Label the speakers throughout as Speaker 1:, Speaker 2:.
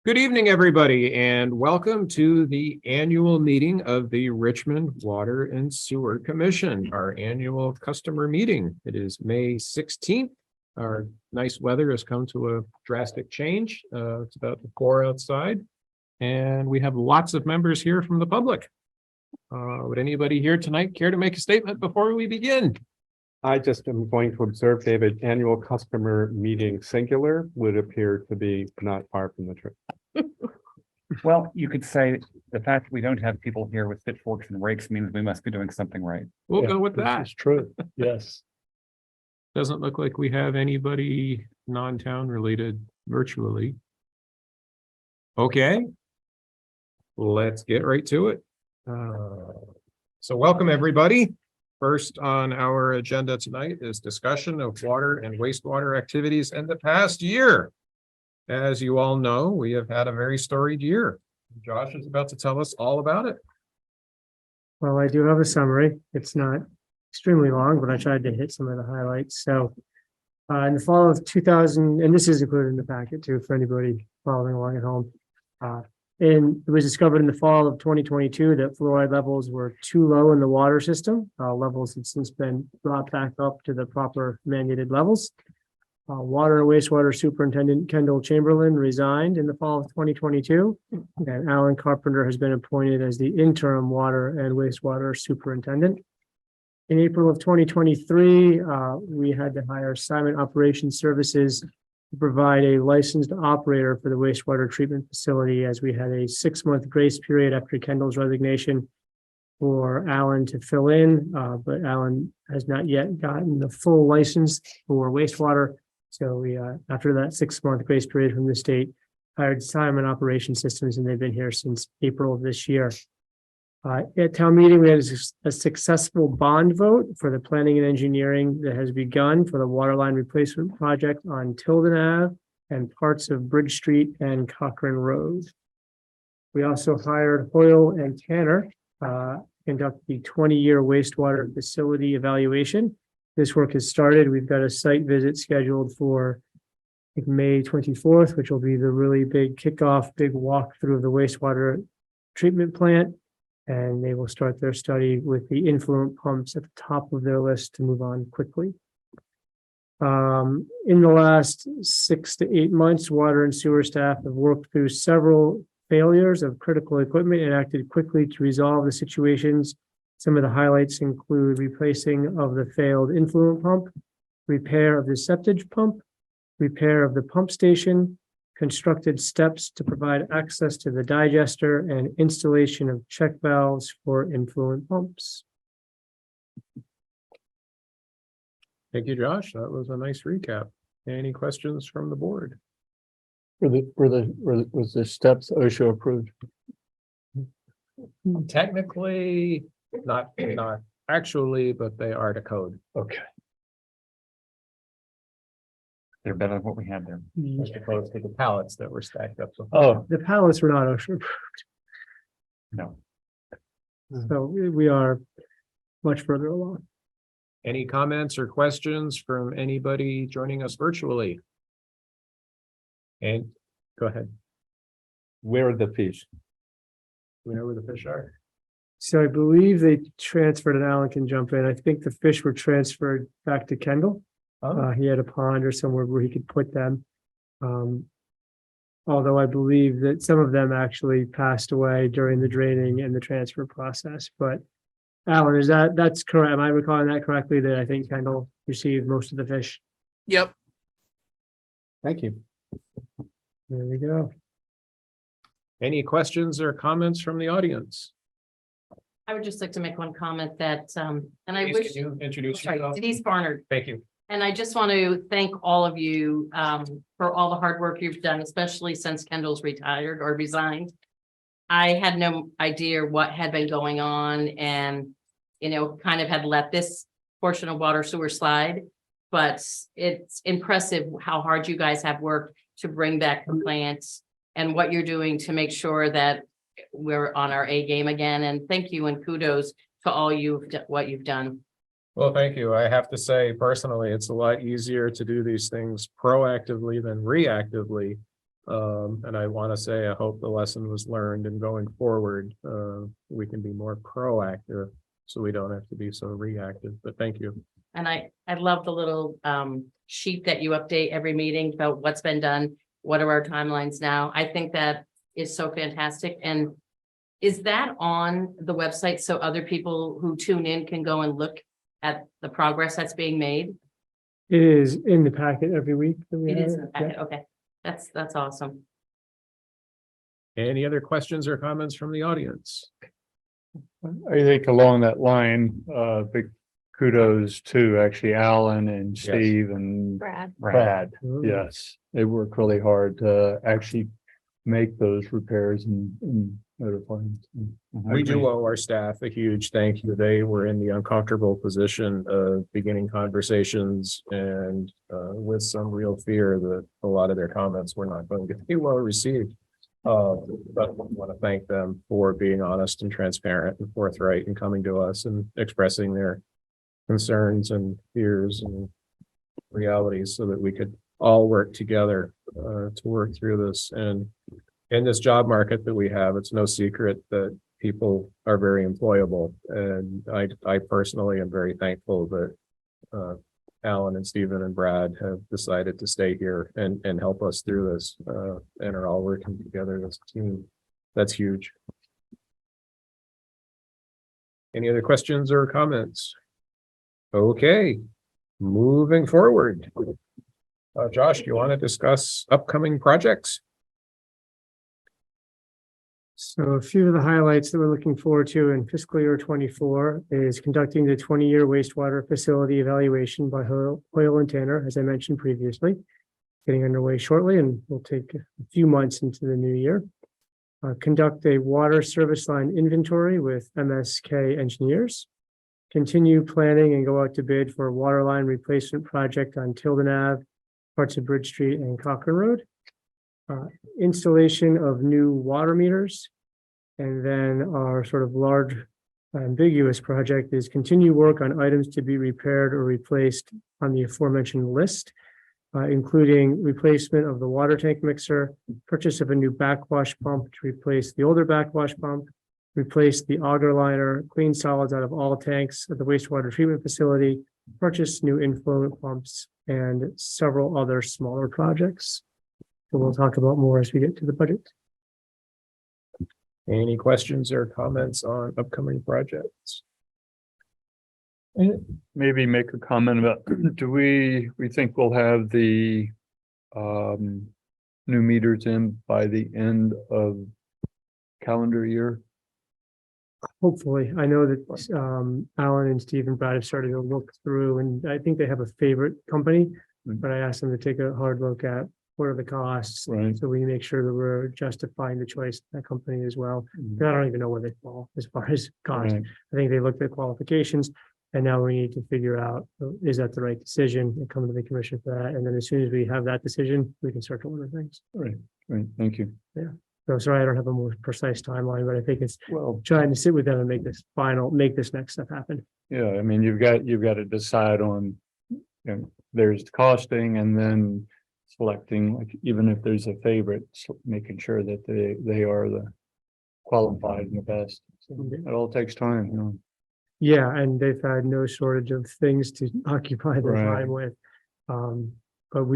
Speaker 1: Good evening, everybody, and welcome to the annual meeting of the Richmond Water and Sewer Commission, our annual customer meeting. It is May 16th. Our nice weather has come to a drastic change. It's about to pour outside, and we have lots of members here from the public. Would anybody here tonight care to make a statement before we begin?
Speaker 2: I just am going to observe, David, annual customer meeting singular would appear to be not far from the truth.
Speaker 3: Well, you could say the fact that we don't have people here with pitchforks and rakes means we must be doing something right.
Speaker 1: We'll go with that.
Speaker 4: It's true. Yes.
Speaker 1: Doesn't look like we have anybody non-town related virtually. Okay. Let's get right to it. So welcome, everybody. First on our agenda tonight is discussion of water and wastewater activities in the past year. As you all know, we have had a very storied year. Josh is about to tell us all about it.
Speaker 5: Well, I do have a summary. It's not extremely long, but I tried to hit some of the highlights. So in the fall of 2000, and this is included in the packet too, for anybody following along at home. And it was discovered in the fall of 2022 that fluoride levels were too low in the water system. Levels have since been brought back up to the proper mandated levels. Water and wastewater superintendent Kendall Chamberlain resigned in the fall of 2022, and Alan Carpenter has been appointed as the interim water and wastewater superintendent. In April of 2023, we had to hire Simon Operations Services to provide a licensed operator for the wastewater treatment facility, as we had a 6-month grace period after Kendall's resignation for Alan to fill in, but Alan has not yet gotten the full license for wastewater. So we, after that 6-month grace period from the state, hired Simon Operation Systems, and they've been here since April of this year. At town meeting, we had a successful bond vote for the planning and engineering that has begun for the water line replacement project on Tilden Ave and parts of Bridge Street and Cochrane Road. We also hired Hoyle and Tanner to conduct the 20-year wastewater facility evaluation. This work has started. We've got a site visit scheduled for May 24th, which will be the really big kickoff, big walkthrough of the wastewater treatment plant. And they will start their study with the influent pumps at the top of their list to move on quickly. In the last 6 to 8 months, water and sewer staff have worked through several failures of critical equipment and acted quickly to resolve the situations. Some of the highlights include replacing of the failed influent pump, repair of the septage pump, repair of the pump station, constructed steps to provide access to the digester, and installation of check valves for influent pumps.
Speaker 1: Thank you, Josh. That was a nice recap. Any questions from the board?
Speaker 4: Was the steps OSHA approved?
Speaker 1: Technically, not actually, but they are to code.
Speaker 4: Okay.
Speaker 3: They're better than what we had there.
Speaker 1: As opposed to the pallets that were stacked up.
Speaker 4: Oh,
Speaker 5: The pallets were not OSHA approved,
Speaker 3: No.
Speaker 5: so we are much further along.
Speaker 1: Any comments or questions from anybody joining us virtually? And go ahead.
Speaker 2: Where are the fish?
Speaker 1: Do we know where the fish are?
Speaker 5: So I believe they transferred, and Alan can jump in. I think the fish were transferred back to Kendall. He had a pond or somewhere where he could put them. Although I believe that some of them actually passed away during the draining and the transfer process. But Alan, that's correct? Am I recalling that correctly? That I think Kendall received most of the fish?
Speaker 1: Yep.
Speaker 2: Thank you.
Speaker 5: There we go.
Speaker 1: Any questions or comments from the audience?
Speaker 6: I would just like to make one comment that, and I
Speaker 1: Please,
Speaker 6: wish,
Speaker 1: can you introduce
Speaker 6: sorry,
Speaker 1: yourself?
Speaker 6: Denise Barnard,
Speaker 1: Thank you.
Speaker 6: and I just want to thank all of you for all the hard work you've done, especially since Kendall's retired or resigned. I had no idea what had been going on and, kind of had let this portion of water sewer slide. But it's impressive how hard you guys have worked to bring back compliance and what you're doing to make sure that we're on our A game again. And thank you and kudos to all what you've done.
Speaker 1: Well, thank you. I have to say personally, it's a lot easier to do these things proactively than reactively. And I want to say, I hope the lesson was learned and going forward, we can be more proactive. So we don't have to be so reactive, but thank you.
Speaker 6: And I love the little sheet that you update every meeting about what's been done. What are our timelines now? I think that is so fantastic. And is that on the website so other people who tune in can go and look at the progress that's being made?
Speaker 5: It is in the packet every week. that we
Speaker 6: It is
Speaker 5: have.
Speaker 6: in the packet. Okay, that's awesome.
Speaker 1: Any other questions or comments from the audience?
Speaker 4: I think along that line, big kudos to actually Alan and
Speaker 1: Yes.
Speaker 4: Steve and
Speaker 7: Brad.
Speaker 4: Brad.
Speaker 5: Mm.
Speaker 4: Yes, they worked really hard to actually make those repairs and notifying.
Speaker 1: We do owe our staff a huge thank you. They were in the uncomfortable position of beginning conversations and with some real fear that a lot of their comments were not going to be well received. But I want to thank them for being honest and transparent and forthright and coming to us and expressing their concerns and fears and realities so that we could all work together to work through this. And in this job market that we have, it's no secret that people are very employable. And I personally am very thankful that Alan and Stephen and Brad have decided to stay here and help us through this and are all working together as a team. That's huge. Any other questions or comments? Okay, moving forward. Josh, do you want to discuss upcoming projects?
Speaker 5: So a few of the highlights that we're looking forward to in fiscal year 24 is conducting the 20-year wastewater facility evaluation by Hoyle and Tanner, as I mentioned previously, getting underway shortly and will take a few months into the new year. Conduct a water service line inventory with MSK engineers. Continue planning and go out to bid for a water line replacement project on Tilden Ave, parts of Bridge Street and Cochrane Road. Installation of new water meters. And then our sort of large ambiguous project is continue work on items to be repaired or replaced on the aforementioned list, including replacement of the water tank mixer, purchase of a new backwash pump to replace the older backwash pump, replace the auger liner, clean solids out of all tanks at the wastewater treatment facility, purchase new influent pumps, and several other smaller projects. So we'll talk about more as we get to the budget.
Speaker 1: Any questions or comments on upcoming projects?
Speaker 4: Maybe make a comment about, do we think we'll have the new meters in by the end of calendar year?
Speaker 5: Hopefully, I know that Alan and Steve and Brad have started to look through, and I think they have a favorite company, but I asked them to take a hard look at what are the costs,
Speaker 4: Right.
Speaker 5: so we make sure that we're justifying the choice of that company as well.
Speaker 4: Mhm.
Speaker 5: And I don't even know where they fall as far as cost.
Speaker 4: Right.
Speaker 5: I think they looked at qualifications, and now we need to figure out, is that the right decision, and come to the commission for that, and then as soon as we have that decision, we can start to order things.
Speaker 4: Right, thank you.
Speaker 5: So sorry, I don't have a more precise timeline, but I think it's
Speaker 4: Well,
Speaker 5: trying to sit with them and make this next step happen.
Speaker 4: yeah, I mean, you've got to decide on, there's costing and then selecting, like, even if there's a favorite, making sure that they are the qualified and the best. So it all takes time.
Speaker 5: Yeah, and they've had no shortage of things to occupy their
Speaker 4: Right.
Speaker 5: time with. But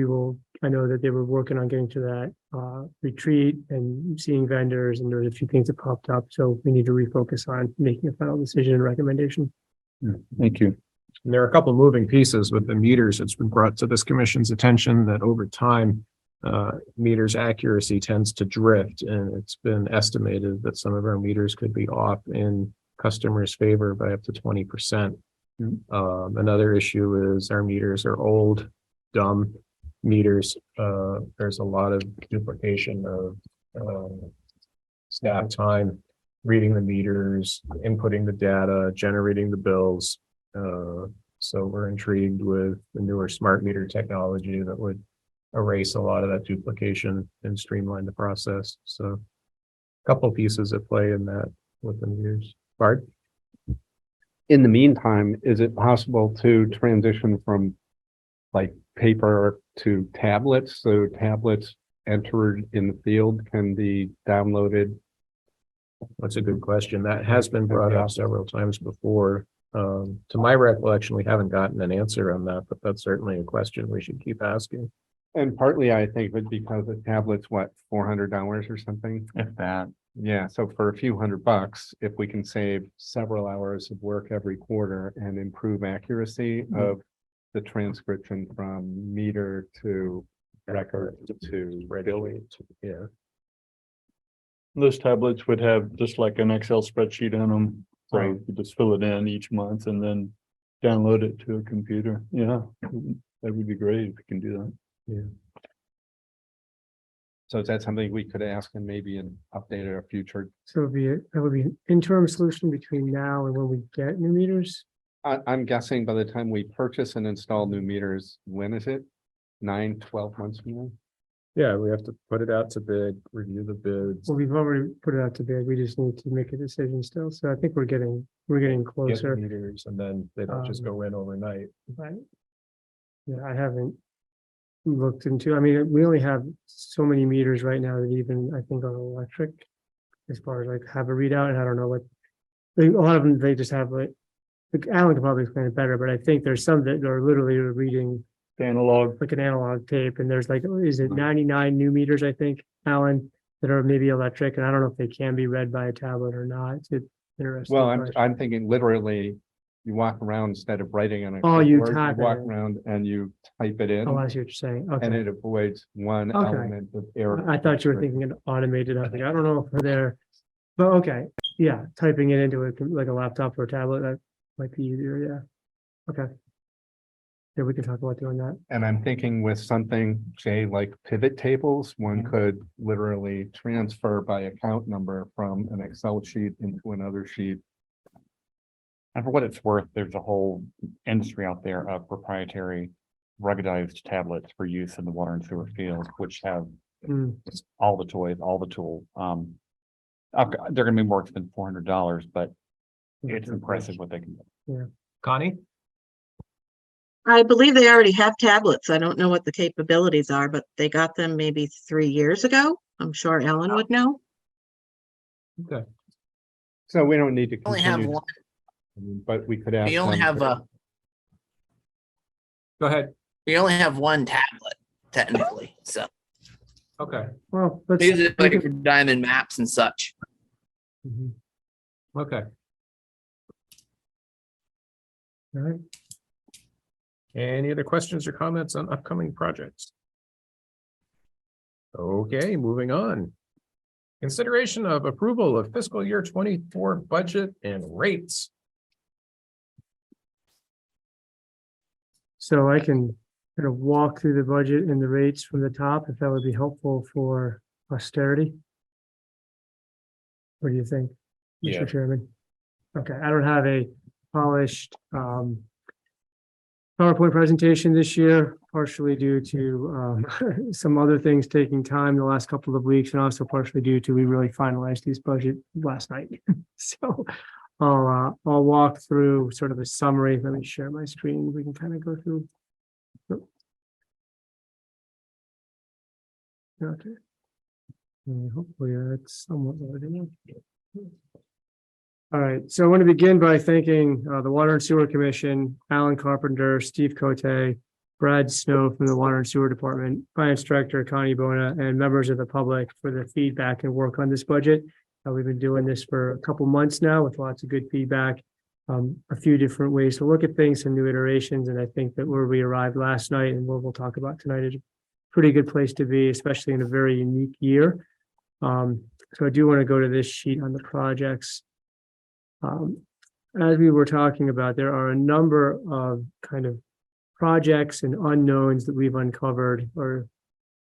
Speaker 5: I know that they were working on getting to that retreat and seeing vendors, and there's a few things that popped up, so we need to refocus on making a final decision and recommendation.
Speaker 4: Thank you.
Speaker 1: And there are a couple of moving pieces with the meters. It's been brought to this commission's attention that over time, meters accuracy tends to drift, and it's been estimated that some of our meters could be off in customers' favor by up to 20%. Another issue is our meters are old, dumb meters. There's a lot of duplication of staff time reading the meters, inputting the data, generating the bills. So we're intrigued with the newer smart meter technology that would erase a lot of that duplication and streamline the process. So a couple pieces at play in that with the meters. Bart?
Speaker 2: In the meantime, is it possible to transition from like paper to tablets? So tablets entered in the field can be downloaded.
Speaker 1: That's a good question. That has been brought up several times before. To my recollection, we haven't gotten an answer on that, but that's certainly a question we should keep asking.
Speaker 2: And partly I think it because the tablet's what, $400 or something?
Speaker 3: If that,
Speaker 2: Yeah, so for a few $100, if we can save several hours of work every quarter and improve accuracy of the transcription from meter to record to billing.
Speaker 1: Yeah.
Speaker 4: Those tablets would have just like an Excel spreadsheet in them. So
Speaker 2: Right.
Speaker 4: you just fill it in each month and then download it to a computer. Yeah, that would be great if we can do that.
Speaker 2: So is that something we could ask and maybe an update at a future?
Speaker 5: So that would be an interim solution between now and when we get new meters.
Speaker 2: I'm guessing by the time we purchase and install new meters, when is it? 9-12 months from now?
Speaker 1: Yeah, we have to put it out to bid, review the bids.
Speaker 5: Well, we've already put it out to bid. We just need to make a decision still. So I think we're getting
Speaker 1: Get the
Speaker 5: closer.
Speaker 1: meters, and then they don't just go in overnight.
Speaker 5: Right. Yeah, I haven't looked into, I mean, we only have so many meters right now that even I think are electric. As far as like have a readout, and I don't know what, a lot of them, they just have like Alan can probably explain it better, but I think there's some that are literally reading
Speaker 4: Analog,
Speaker 5: like an analog tape, and there's like, is it 99 new meters, I think, Alan, that are maybe electric, and I don't know if they can be read by a tablet or not. It's an interesting.
Speaker 2: Well,
Speaker 5: question.
Speaker 2: I'm thinking literally, you walk around instead of writing on a.
Speaker 5: Oh, you
Speaker 2: keyboard,
Speaker 5: type it
Speaker 2: walk
Speaker 5: in.
Speaker 2: around and you type it in,
Speaker 5: Oh, I see what you're saying.
Speaker 2: and
Speaker 5: Okay.
Speaker 2: it avoids one
Speaker 5: Okay.
Speaker 2: element of error.
Speaker 5: I thought you were thinking an automated, I think, I don't know if they're there, but okay, yeah, typing it into like a laptop or a tablet, that might be easier, yeah. Okay. Yeah, we can talk about doing that.
Speaker 2: And I'm thinking with something, Jay, like pivot tables, one could literally transfer by account number from an Excel sheet into another sheet.
Speaker 3: and for what it's worth, there's a whole industry out there of proprietary ruggedized tablets for use in the water and sewer fields, which have
Speaker 5: Hmm.
Speaker 3: all the toys, all the tools. They're gonna be more expensive than $400, but it's impressive what they can do.
Speaker 1: Connie?
Speaker 7: I believe they already have tablets. I don't know what the capabilities are, but they got them maybe 3 years ago. I'm sure Ellen would know.
Speaker 1: Okay.
Speaker 2: So we don't need to.
Speaker 8: Only have
Speaker 2: continue,
Speaker 8: one.
Speaker 2: But we could ask.
Speaker 8: We only
Speaker 2: them
Speaker 8: have
Speaker 2: to-
Speaker 1: Go ahead.
Speaker 8: we only have one tablet technically, so
Speaker 1: Okay,
Speaker 5: Well, let's.
Speaker 8: we use it like for diamond maps and such.
Speaker 5: Mhm.
Speaker 1: okay.
Speaker 5: All right.
Speaker 1: Any other questions or comments on upcoming projects? Okay, moving on. Consideration of approval of fiscal year 24 budget and rates.
Speaker 5: So I can kind of walk through the budget and the rates from the top, if that would be helpful for posterity. What do you think,
Speaker 1: Yeah.
Speaker 5: Mr. Chairman? Okay, I don't have a polished PowerPoint presentation this year, partially due to some other things taking time the last couple of weeks, and also partially due to we really finalized this budget last night. So I'll walk through sort of a summary. Let me share my screen. We can kind of go through. Okay. And hopefully that's somewhat loading. All right, so I want to begin by thanking the Water and Sewer Commission, Alan Carpenter, Steve Cote, Brad Snow from the Water and Sewer Department, Finance Director Connie Bona, and members of the public for the feedback and work on this budget. We've been doing this for a couple months now with lots of good feedback, a few different ways to look at things, some new iterations, and I think that where we arrived last night and what we'll talk about tonight is a pretty good place to be, especially in a very unique year. So I do want to go to this sheet on the projects. As we were talking about, there are a number of kind of projects and unknowns that we've uncovered, or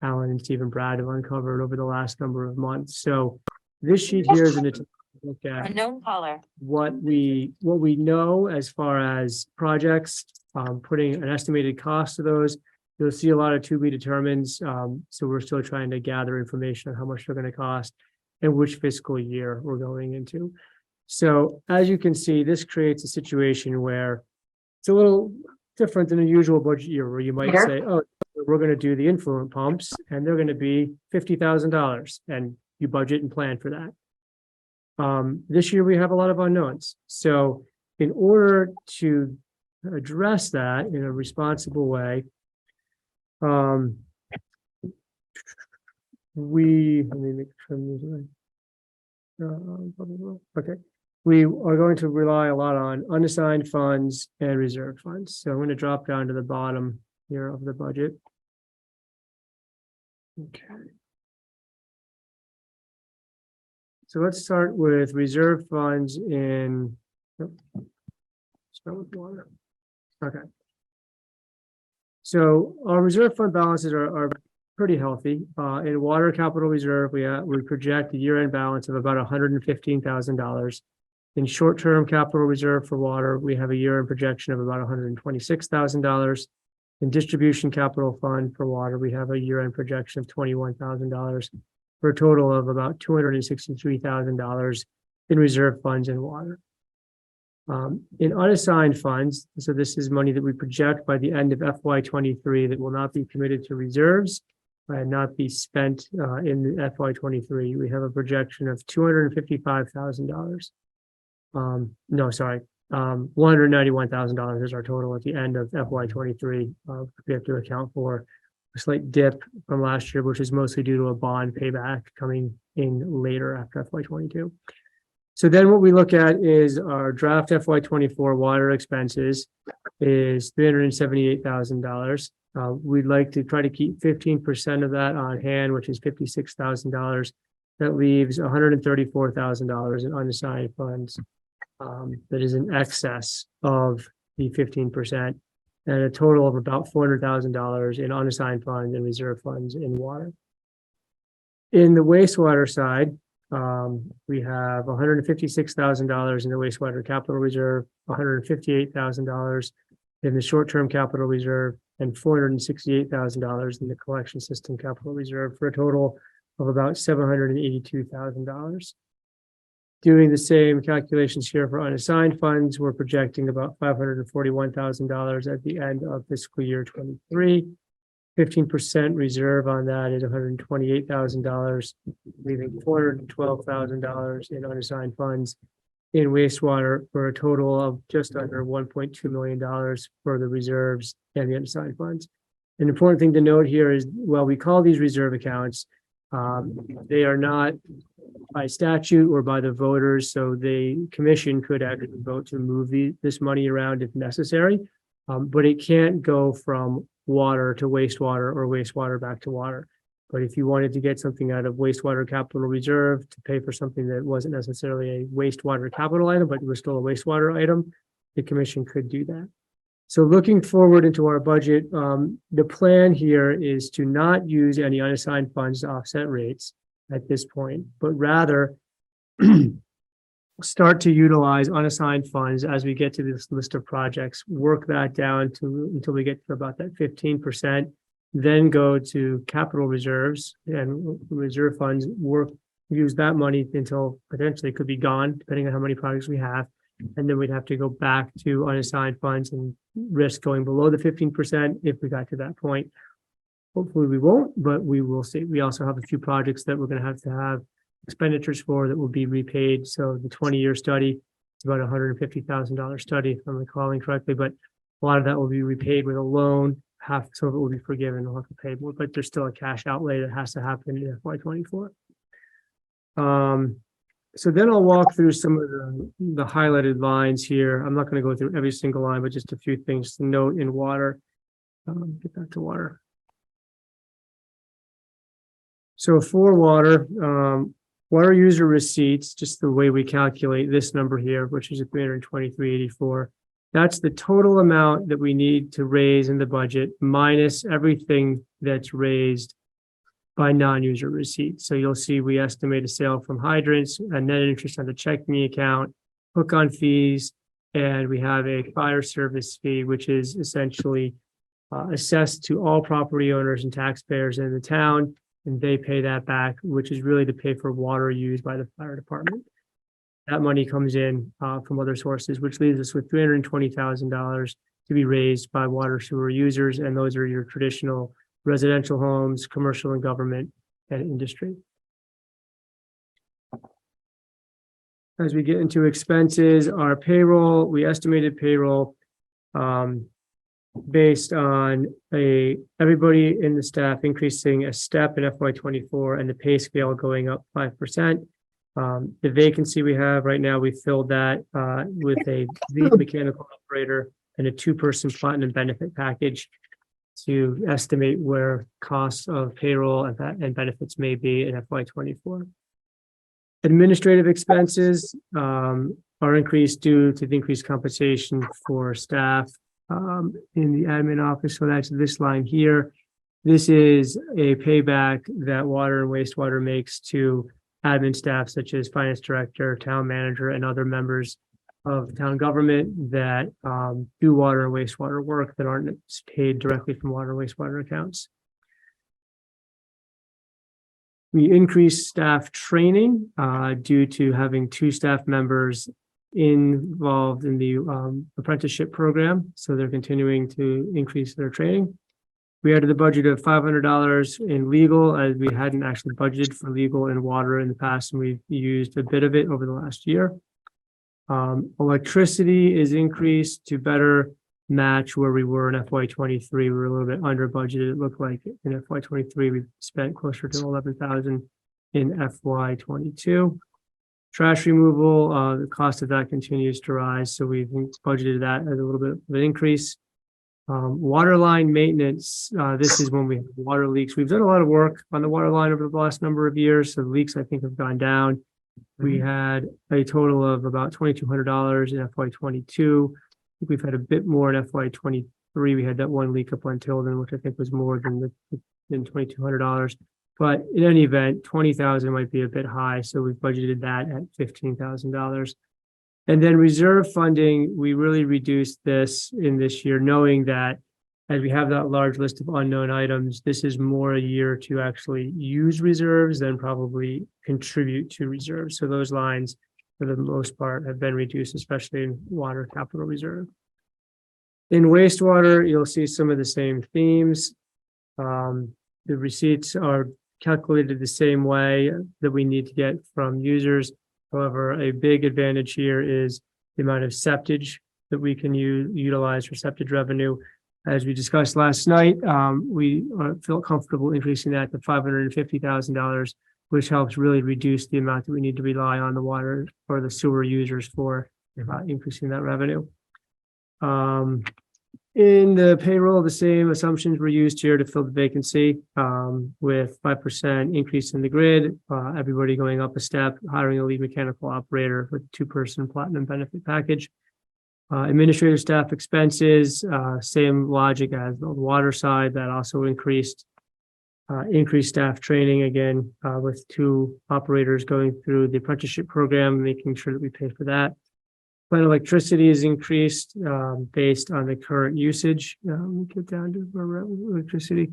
Speaker 5: Alan and Steve and Brad have uncovered over the last number of months. So this sheet here is an attempt to look at
Speaker 9: Unknown caller.
Speaker 5: what we know as far as projects, putting an estimated cost to those. You'll see a lot of to be determines. So we're still trying to gather information on how much they're going to cost and which fiscal year we're going into. So as you can see, this creates a situation where it's a little different than a usual budget year where you might say, oh, we're gonna do the influent pumps and they're gonna be $50,000 and you budget and plan for that. This year we have a lot of unknowns. So in order to address that in a responsible way, let me make sure I'm using okay. We are going to rely a lot on unassigned funds and reserve funds. So I'm going to drop down to the bottom here of the budget. Okay. So let's start with reserve funds in, start with water. Okay. So our reserve fund balances are pretty healthy. In water capital reserve, we project a year-end balance of about $115,000. In short-term capital reserve for water, we have a year-end projection of about $126,000. In distribution capital fund for water, we have a year-end projection of $21,000 for a total of about $263,000 in reserve funds in water. In unassigned funds, so this is money that we project by the end of FY23 that will not be committed to reserves and not be spent in FY23. We have a projection of $255,000. $191,000 is our total at the end of FY23. We have to account for a slight dip from last year, which is mostly due to a bond payback coming in later after FY22. So then what we look at is our draft FY24 water expenses is $378,000. We'd like to try to keep 15% of that on hand, which is $56,000. That leaves $134,000 in unassigned funds. That is in excess of the 15% and a total of about $400,000 in unassigned funds and reserve funds in water. In the wastewater side, we have $156,000 in the wastewater capital reserve, $158,000 in the short-term capital reserve, and $468,000 in the collection system capital reserve for a total of about $782,000. Doing the same calculations here for unassigned funds, we're projecting about $541,000 at the end of fiscal year 23. 15% reserve on that is $128,000, leaving $412,000 in unassigned funds in wastewater for a total of just under $1.2 million for the reserves and the unassigned funds. An important thing to note here is, while we call these reserve accounts, they are not by statute or by the voters, so the commission could actually vote to move this money around if necessary, but it can't go from water to wastewater or wastewater back to water. But if you wanted to get something out of wastewater capital reserve to pay for something that wasn't necessarily a wastewater capital item, but it was still a wastewater item, the commission could do that. So looking forward into our budget, the plan here is to not use any unassigned funds to offset rates at this point, but rather start to utilize unassigned funds as we get to this list of projects, work that down to until we get to about that 15%, then go to capital reserves and reserve funds, use that money until potentially it could be gone, depending on how many projects we have. And then we'd have to go back to unassigned funds and risk going below the 15% if we got to that point. Hopefully we won't, but we will see. We also have a few projects that we're going to have expenditures for that will be repaid. So the 20-year study, it's about $150,000 study, if I'm recalling correctly, but a lot of that will be repaid with a loan. Some of it will be forgiven. We'll have to pay more, but there's still a cash outlay that has to happen in FY24. So then I'll walk through some of the highlighted lines here. I'm not going to go through every single line, but just a few things to note in water. Get back to water. So for water, water user receipts, just the way we calculate this number here, which is $323.84. That's the total amount that we need to raise in the budget minus everything that's raised by non-user receipts. So you'll see we estimate a sale from hydrants, a net interest on the checking account, hook-on fees, and we have a fire service fee, which is essentially assessed to all property owners and taxpayers in the town, and they pay that back, which is really to pay for water used by the fire department. That money comes in from other sources, which leaves us with $320,000 to be raised by water sewer users, and those are your traditional residential homes, commercial and government, and industry. As we get into expenses, our payroll, we estimated payroll based on everybody in the staff increasing a step in FY '24 and the pay scale going up 5%. The vacancy we have right now, we filled that with a lead mechanical operator and a 2-person platinum benefit package to estimate where costs of payroll and benefits may be in FY '24. Administrative expenses are increased due to the increased compensation for staff in the admin office. So that's this line here. This is a payback that water and wastewater makes to admin staff such as finance director, town manager, and other members of town government that do water and wastewater work that aren't paid directly from water and wastewater accounts. We increased staff training due to having 2 staff members involved in the apprenticeship program. So they're continuing to increase their training. We added a budget of $500 in legal, as we hadn't actually budgeted for legal and water in the past, and we've used a bit of it over the last year. Electricity is increased to better match where we were in FY '23. We were a little bit under budgeted. It looked like in FY '23, we spent closer to 11,000 in FY '22. Trash removal, the cost of that continues to rise, so we've budgeted that as a little bit of an increase. Water line maintenance, this is when we have water leaks. We've done a lot of work on the water line over the last number of years, so the leaks, I think, have gone down. We had a total of about $2,200 in FY '22. I think we've had a bit more in FY '23. We had that one leak up on Tilden, which I think was more than $2,200. But in any event, 20,000 might be a bit high, so we've budgeted that at $15,000. And then reserve funding, we really reduced this in this year, knowing that as we have that large list of unknown items, this is more a year to actually use reserves than probably contribute to reserves. So those lines, for the most part, have been reduced, especially in water capital reserve. In wastewater, you'll see some of the same themes. The receipts are calculated the same way that we need to get from users. However, a big advantage here is the amount of septage that we can utilize for septage revenue. As we discussed last night, we feel comfortable increasing that to $550,000, which helps really reduce the amount that we need to rely on the water or the sewer users for increasing that revenue. In the payroll, the same assumptions were used here to fill the vacancy with 5% increase in the grid, everybody going up a step, hiring a lead mechanical operator with 2-person platinum benefit package. Administrative staff expenses, same logic as the water side, that also increased staff training again with 2 operators going through the apprenticeship program, making sure that we pay for that. But electricity is increased based on the current usage. Get down to electricity.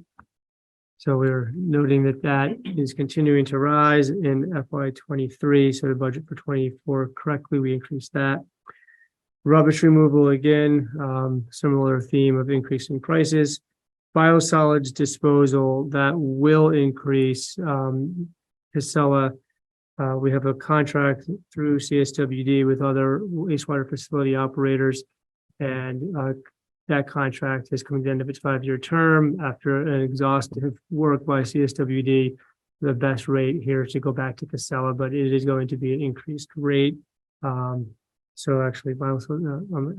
Speaker 5: So we're noting that that is continuing to rise in FY '23. So the budget for '24 correctly, we increased that. Rubbish removal, again, similar theme of increasing prices. Biosolids disposal, that will increase. Casella, we have a contract through CSWD with other wastewater facility operators, and that contract has come to the end of its 5-year term. After an exhaustive work by CSWD, the best rate here is to go back to Casella, but it is going to be an increased rate. So actually,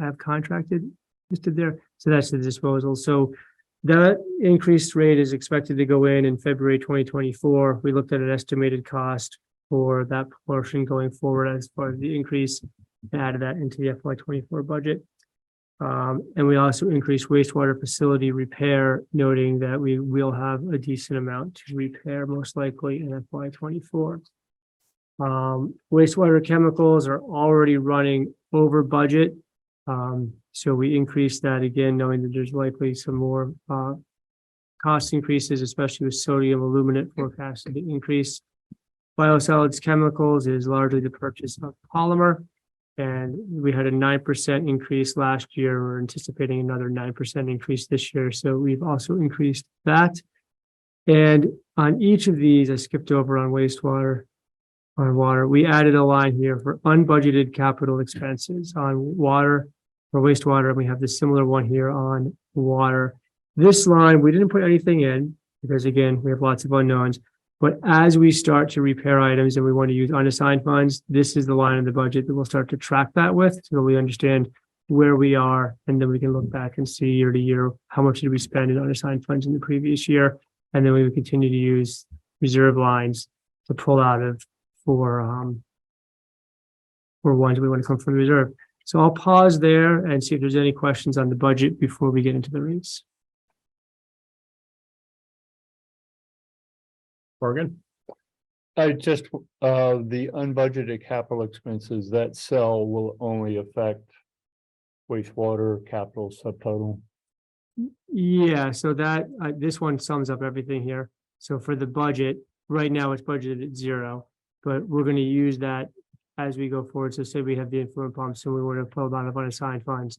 Speaker 5: I've contracted listed there. So that's the disposal. So that increased rate is expected to go in February 2024. We looked at an estimated cost for that portion going forward as far as the increase, and added that into the FY '24 budget. And we also increased wastewater facility repair, noting that we will have a decent amount to repair most likely in FY '24. Wastewater chemicals are already running over budget. So we increased that again, knowing that there's likely some more cost increases, especially with sodium aluminate forecasted to increase. Biosolids chemicals is largely the purchase of polymer, and we had a 9% increase last year. We're anticipating another 9% increase this year. So we've also increased that. And on each of these, I skipped over on wastewater. On water, we added a line here for unbudgeted capital expenses on water or wastewater. And we have the similar one here on water. This line, we didn't put anything in because again, we have lots of unknowns. But as we start to repair items and we want to use unassigned funds, this is the line in the budget that we'll start to track that with, so we understand where we are. And then we can look back and see year to year, how much did we spend in unassigned funds in the previous year? And then we would continue to use reserve lines to pull out of for ones we want to come from reserve. So I'll pause there and see if there's any questions on the budget before we get into the rates.
Speaker 1: Morgan?
Speaker 4: I just, the unbudgeted capital expenses, that cell will only affect wastewater capital subtotal.
Speaker 5: Yeah, so that, this one sums up everything here. So for the budget, right now it's budgeted at 0, but we're going to use that as we go forward. So say we have the influent pumps and we want to pull out of unassigned funds.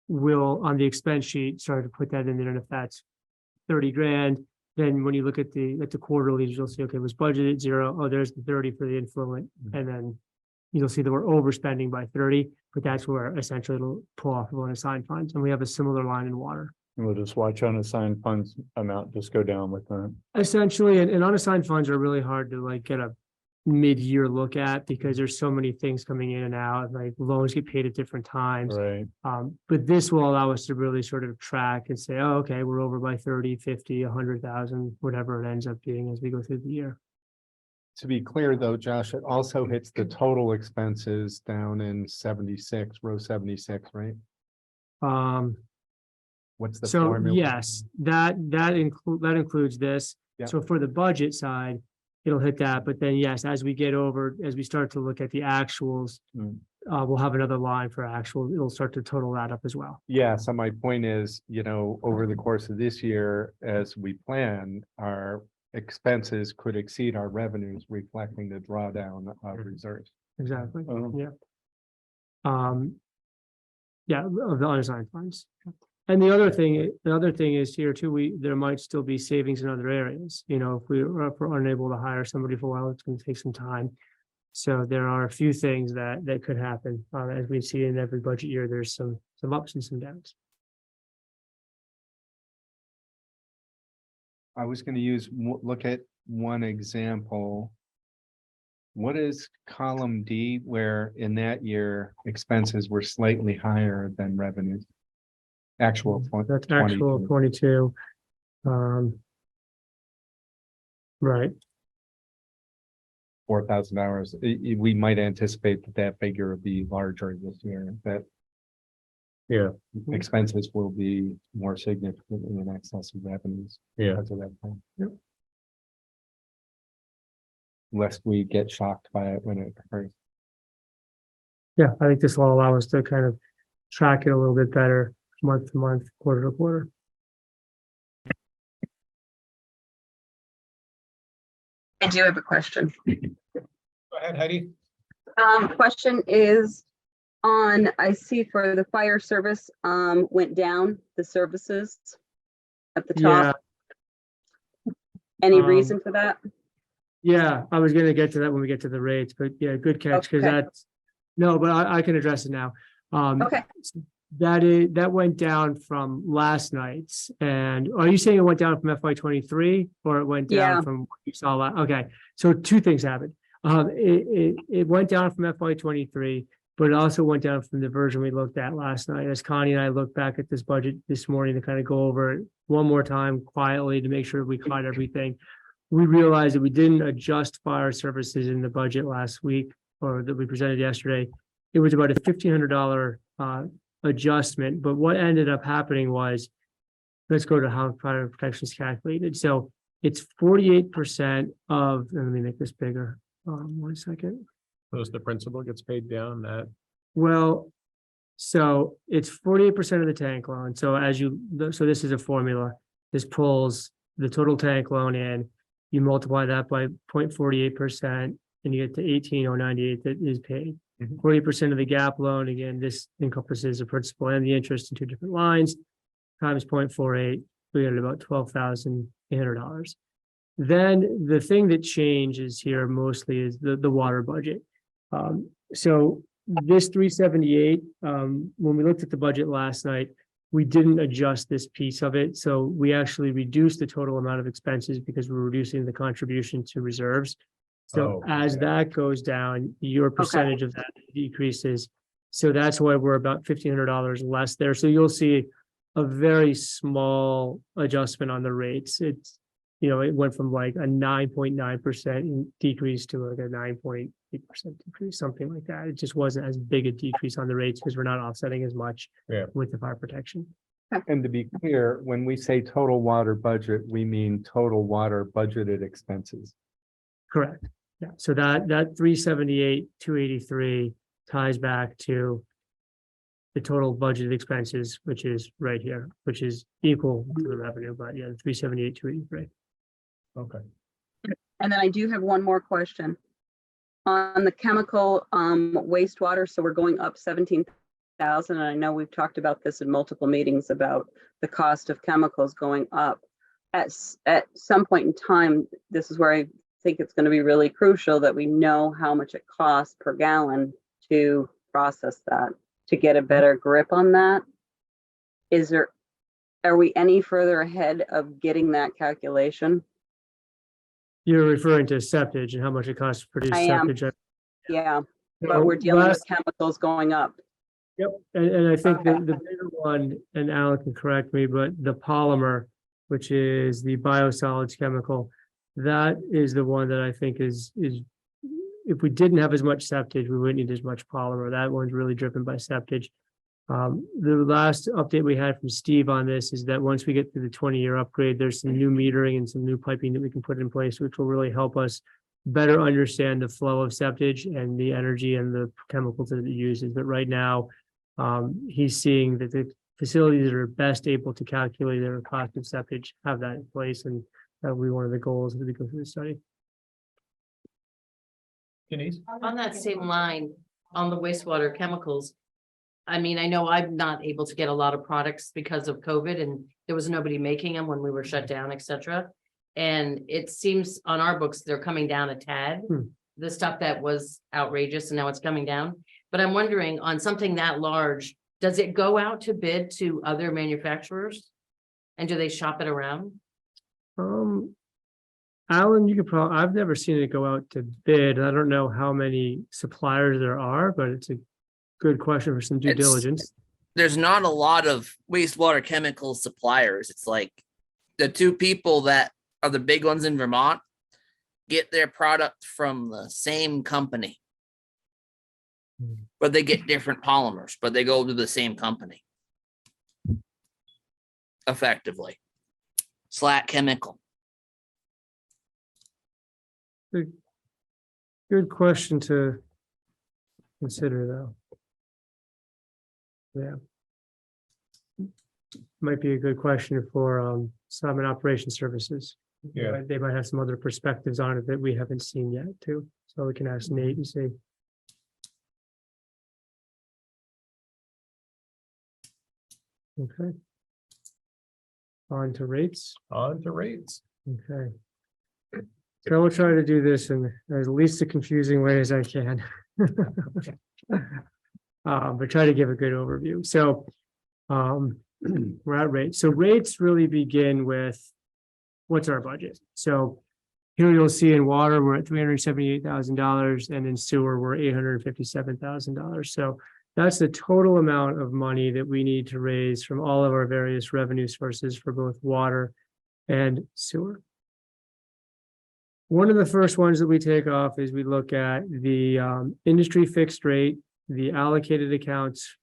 Speaker 5: We'll, on the expense sheet, start to put that in there. And if that's 30 grand, then when you look at the quarterlies, you'll see, okay, it was budgeted at 0. Oh, there's the 30 for the influent. And then you'll see that we're overspending by 30, but that's where essentially it'll pull off of unassigned funds. And we have a similar line in water.
Speaker 4: And we'll just watch unassigned funds amount just go down with that.
Speaker 5: Essentially, and unassigned funds are really hard to like get a mid-year look at because there's so many things coming in and out, like loans get paid at different times.
Speaker 4: Right.
Speaker 5: But this will allow us to really sort of track and say, oh, okay, we're over by 30, 50, 100,000, whatever it ends up being as we go through the year.
Speaker 2: To be clear though, Josh, it also hits the total expenses down in 76, row 76, right? What's the
Speaker 5: So
Speaker 2: formula?
Speaker 5: yes, that includes this.
Speaker 2: Yeah.
Speaker 5: So for the budget side, it'll hit that. But then yes, as we start to look at the actuals, we'll have another line for actual. It'll start to total that up as well.
Speaker 2: Yeah, so my point is, over the course of this year, as we plan, our expenses could exceed our revenues, reflecting the drawdown of reserves.
Speaker 5: Exactly.
Speaker 4: Oh.
Speaker 5: Yeah, of the unassigned funds. And the other thing is here too, there might still be savings in other areas. If we're unable to hire somebody for a while, it's going to take some time. So there are a few things that could happen. As we see in every budget year, there's some ups and some downs.
Speaker 2: I was going to look at one example. What is column D, where in that year expenses were slightly higher than revenues? Actual.
Speaker 5: That's actual 22. Right.
Speaker 2: 4,000 hours. We might anticipate that figure will be larger this year, that
Speaker 4: Yeah.
Speaker 2: expenses will be more significantly in excess of revenues.
Speaker 4: Yeah.
Speaker 2: Because of that thing.
Speaker 5: Yep.
Speaker 2: Lest we get shocked by it when it occurs.
Speaker 5: Yeah, I think this will allow us to kind of track it a little bit better month to month, quarter to quarter.
Speaker 9: I do have a question.
Speaker 1: Go ahead, Heidi.
Speaker 9: Question is on, I see for the fire service, went down, the services at the top. Any reason for that?
Speaker 5: Yeah, I was gonna get to that when we get to the rates, but yeah, good catch, because
Speaker 9: Okay.
Speaker 5: no, but I can address it now.
Speaker 9: Okay,
Speaker 5: That went down from last night's, and are you saying it went down from FY 23 or it went down
Speaker 9: Yeah.
Speaker 5: from what you saw last? Okay, so two things happened. It went down from FY 23, but it also went down from the version we looked at last night. As Connie and I looked back at this budget this morning to kind of go over it one more time quietly to make sure we caught everything. We realized that we didn't adjust fire services in the budget last week, or that we presented yesterday. It was about a $1,500 adjustment, but what ended up happening was, let's go to how fire protection is calculated. So it's 48% of, let me make this bigger. 1 second.
Speaker 1: So as the principal gets paid down, that
Speaker 5: Well, so it's 48% of the tank loan. So so this is a formula. This pulls the total tank loan in. You multiply that by 0.48% and you get to 18,098 that is paid. 40% of the gap loan, again, this encompasses the principal and the interest in two different lines, times 0.48, we get about $12,800. Then the thing that changes here mostly is the water budget. So this 378, when we looked at the budget last night, we didn't adjust this piece of it. So we actually reduced the total amount of expenses because we're reducing the contribution to reserves. So
Speaker 1: Oh,
Speaker 5: as
Speaker 1: okay.
Speaker 5: that goes down, your percentage of that decreases. So that's why we're about $1,500 less there. So you'll see a very small adjustment on the rates. It's, it went from like a 9.9% decrease to like a 9.8% decrease, something like that. It just wasn't as big a decrease on the rates because we're not offsetting as much with the fire protection.
Speaker 2: And to be clear, when we say total water budget, we mean total water budgeted expenses.
Speaker 5: Correct. Yeah. So that 378, 283 ties back to the total budgeted expenses, which is right here, which is equal to the revenue, but yeah, 378, 283.
Speaker 1: Okay.
Speaker 9: And then I do have one more question. On the chemical wastewater, so we're going up 17,000. And I know we've talked about this in multiple meetings about the cost of chemicals going up. At some point in time, this is where I think it's going to be really crucial that we know how much it costs per gallon to process that, to get a better grip on that. Are we any further ahead of getting that calculation?
Speaker 5: You're referring to septage and how much it costs to produce
Speaker 9: I am.
Speaker 5: septage.
Speaker 9: Yeah, but we're dealing with chemicals going up.
Speaker 5: Yep, and I think the bigger one, and Alan can correct me, but the polymer, which is the biosolids chemical, that is the one that I think is if we didn't have as much septage, we wouldn't need as much polymer. That one's really driven by septage. The last update we had from Steve on this is that once we get through the 20-year upgrade, there's some new metering and some new piping that we can put in place, which will really help us better understand the flow of septage and the energy and the chemicals that it uses. But right now, he's seeing that the facilities that are best able to calculate their cost of septage have that in place, and that will be one of the goals as we go through the study.
Speaker 1: Denise?
Speaker 6: On that same line, on the wastewater chemicals, I mean, I know I'm not able to get a lot of products because of COVID and there was nobody making them when we were shut down, et cetera. And it seems on our books, they're coming down a tad. The stuff that was outrageous and now it's coming down. But I'm wondering on something that large, does it go out to bid to other manufacturers? And do they shop it around?
Speaker 5: Alan, you could probably, I've never seen it go out to bid. I don't know how many suppliers there are, but it's a good question for some due diligence.
Speaker 8: There's not a lot of wastewater chemical suppliers. It's like the two people that are the big ones in Vermont get their product from the same company, but they get different polymers, but they go to the same company. Effectively. Slack Chemical.
Speaker 5: Good question to consider, though. Yeah. Might be a good question for some in operation services.
Speaker 1: Yeah.
Speaker 5: They might have some other perspectives on it that we haven't seen yet, too. So we can ask Nate and see. Okay. On to rates.
Speaker 1: On to rates.
Speaker 5: Okay. So I will try to do this in as least a confusing way as I can. But try to give a good overview. So we're at rates. So rates really begin with what's our budget. So here you'll see in water, we're at $378,000 and in sewer, we're $857,000. So that's the total amount of money that we need to raise from all of our various revenue sources for both water and sewer. One of the first ones that we take off is we look at the industry fixed rate, the allocated accounts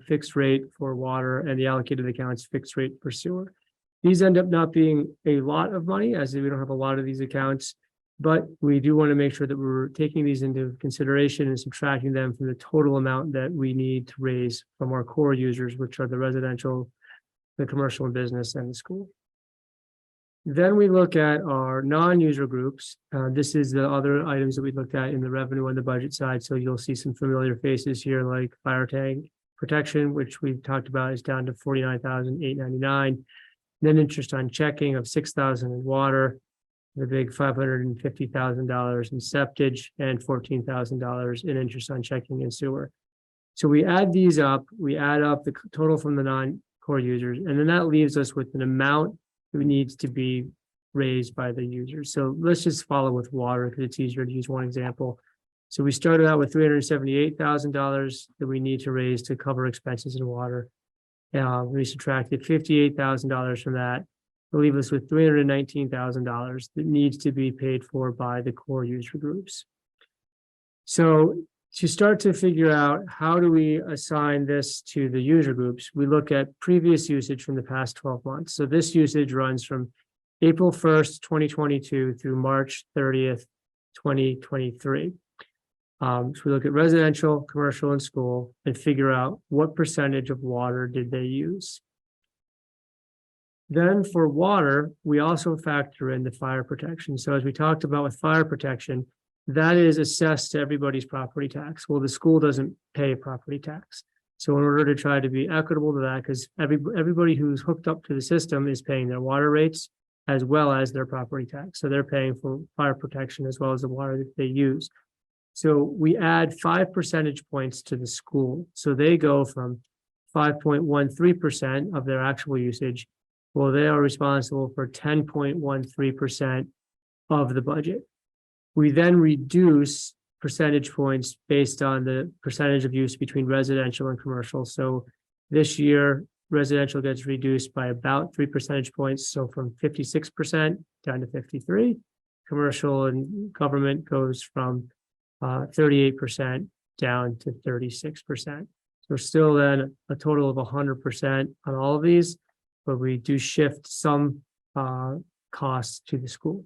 Speaker 5: fixed rate for water, and the allocated accounts fixed rate for sewer. These end up not being a lot of money, as we don't have a lot of these accounts, but we do want to make sure that we're taking these into consideration and subtracting them from the total amount that we need to raise from our core users, which are the residential, the commercial and business, and the school. Then we look at our non-user groups. This is the other items that we looked at in the revenue and the budget side. So you'll see some familiar faces here like fire tank protection, which we've talked about is down to $49,899. Then interest on checking of $6,000 in water. the big $550,000 in septage and $14,000 in interest on checking and sewer. So we add these up, we add up the total from the non-core users, and then that leaves us with an amount that needs to be raised by the users. So let's just follow with water because it's easier to use one example. So we started out with $378,000 that we need to raise to cover expenses in water. We subtracted $58,000 from that to leave us with $319,000 that needs to be paid for by the core user groups. So to start to figure out how do we assign this to the user groups, we look at previous usage from the past 12 months. So this usage runs from April 1st, 2022 through March 30th, 2023. So we look at residential, commercial, and school and figure out what percentage of water did they use. Then for water, we also factor in the fire protection. So as we talked about with fire protection, that is assessed to everybody's property tax. Well, the school doesn't pay property tax. So in order to try to be equitable to that, because everybody who's hooked up to the system is paying their water rates as well as their property tax. So they're paying for fire protection as well as the water that they use. So we add 5 percentage points to the school. So they go from 5.13% of their actual usage. Well, they are responsible for 10.13% of the budget. We then reduce percentage points based on the percentage of use between residential and commercial. So this year, residential gets reduced by about 3 percentage points. So from 56% down to 53. Commercial and government goes from 38% down to 36%. So still then a total of 100% on all of these, but we do shift some costs to the school.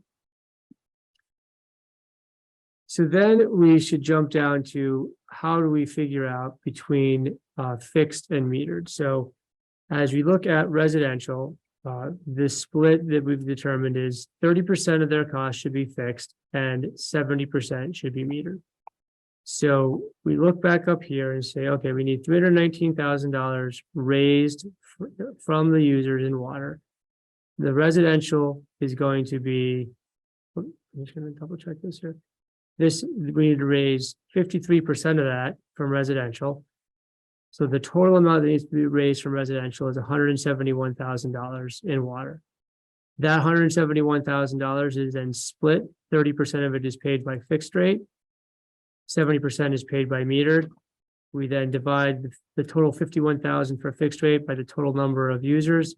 Speaker 5: So then we should jump down to how do we figure out between fixed and metered. So as we look at residential, the split that we've determined is 30% of their cost should be fixed and 70% should be metered. So we look back up here and say, okay, we need $319,000 raised from the users in water. The residential is going to be, I'm just going to double check this here. We need to raise 53% of that from residential. So the total amount that needs to be raised from residential is $171,000 in water. That $171,000 is then split. 30% of it is paid by fixed rate. 70% is paid by metered. We then divide the total 51,000 for fixed rate by the total number of users.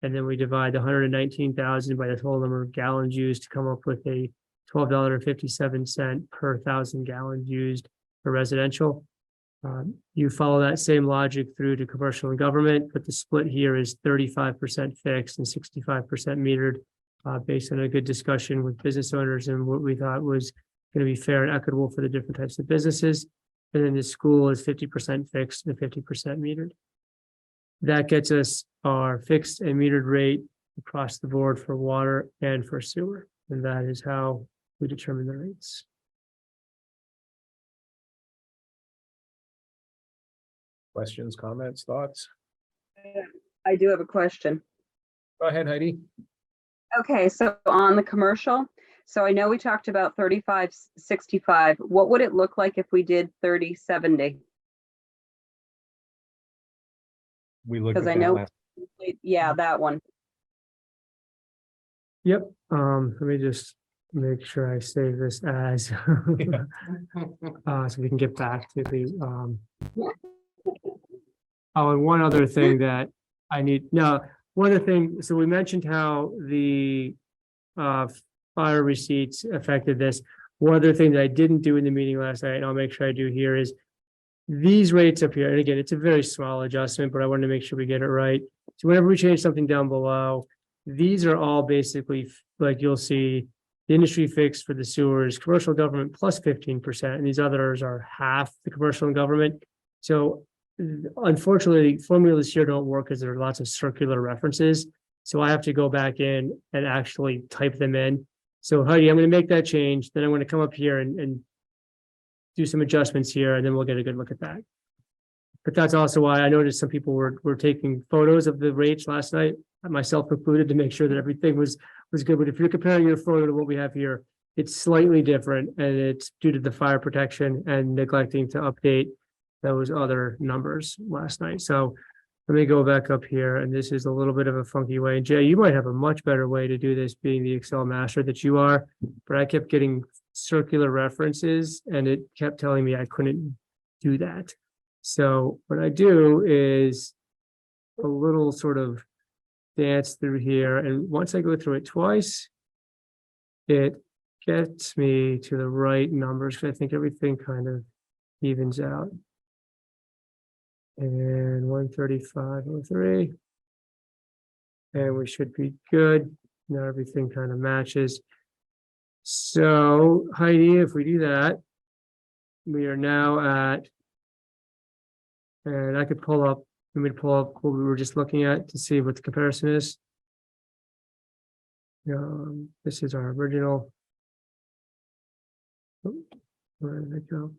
Speaker 5: And then we divide the 119,000 by the total number of gallons used to come up with a $12.57 per 1,000 gallons used for residential. You follow that same logic through to commercial and government, but the split here is 35% fixed and 65% metered, based on a good discussion with business owners and what we thought was going to be fair and equitable for the different types of businesses. And then the school is 50% fixed and 50% metered. That gets us our fixed and metered rate across the board for water and for sewer. And that is how we determine the rates.
Speaker 1: Questions, comments, thoughts?
Speaker 9: I do have a question.
Speaker 1: Go ahead, Heidi.
Speaker 9: Okay, so on the commercial, so I know we talked about 3565. What would it look like if we did 3070?
Speaker 2: We looked at
Speaker 9: Because I
Speaker 2: that
Speaker 9: know,
Speaker 2: last.
Speaker 9: yeah, that one.
Speaker 5: Yep. Let me just make sure I save this as so we can get back to the oh, and one other thing that I need now, one other thing, so we mentioned how the fire receipts affected this. One other thing that I didn't do in the meeting last night, and I'll make sure I do here, is these rates up here, and again, it's a very small adjustment, but I wanted to make sure we get it right. So whenever we change something down below, these are all basically, like you'll see, the industry fixed for the sewers, commercial government plus 15%, and these others are half the commercial and government. So unfortunately, formulas here don't work because there are lots of circular references. So I have to go back in and actually type them in. So Heidi, I'm going to make that change. Then I'm going to come up here and do some adjustments here, and then we'll get a good look at that. But that's also why I noticed some people were taking photos of the rates last night. myself included, to make sure that everything was good. But if you're comparing your photo to what we have here, it's slightly different, and it's due to the fire protection and neglecting to update those other numbers last night. So let me go back up here, and this is a little bit of a funky way. Jay, you might have a much better way to do this, being the Excel master that you are, but I kept getting circular references, and it kept telling me I couldn't do that. So what I do is a little sort of dance through here, and once I go through it twice, it gets me to the right numbers, because I think everything kind of evens out. And 135.03. And we should be good. Now everything kind of matches. So Heidi, if we do that, we are now at, and I could pull up, let me pull up what we were just looking at to see what the comparison is. This is our original. Oh, where did it go?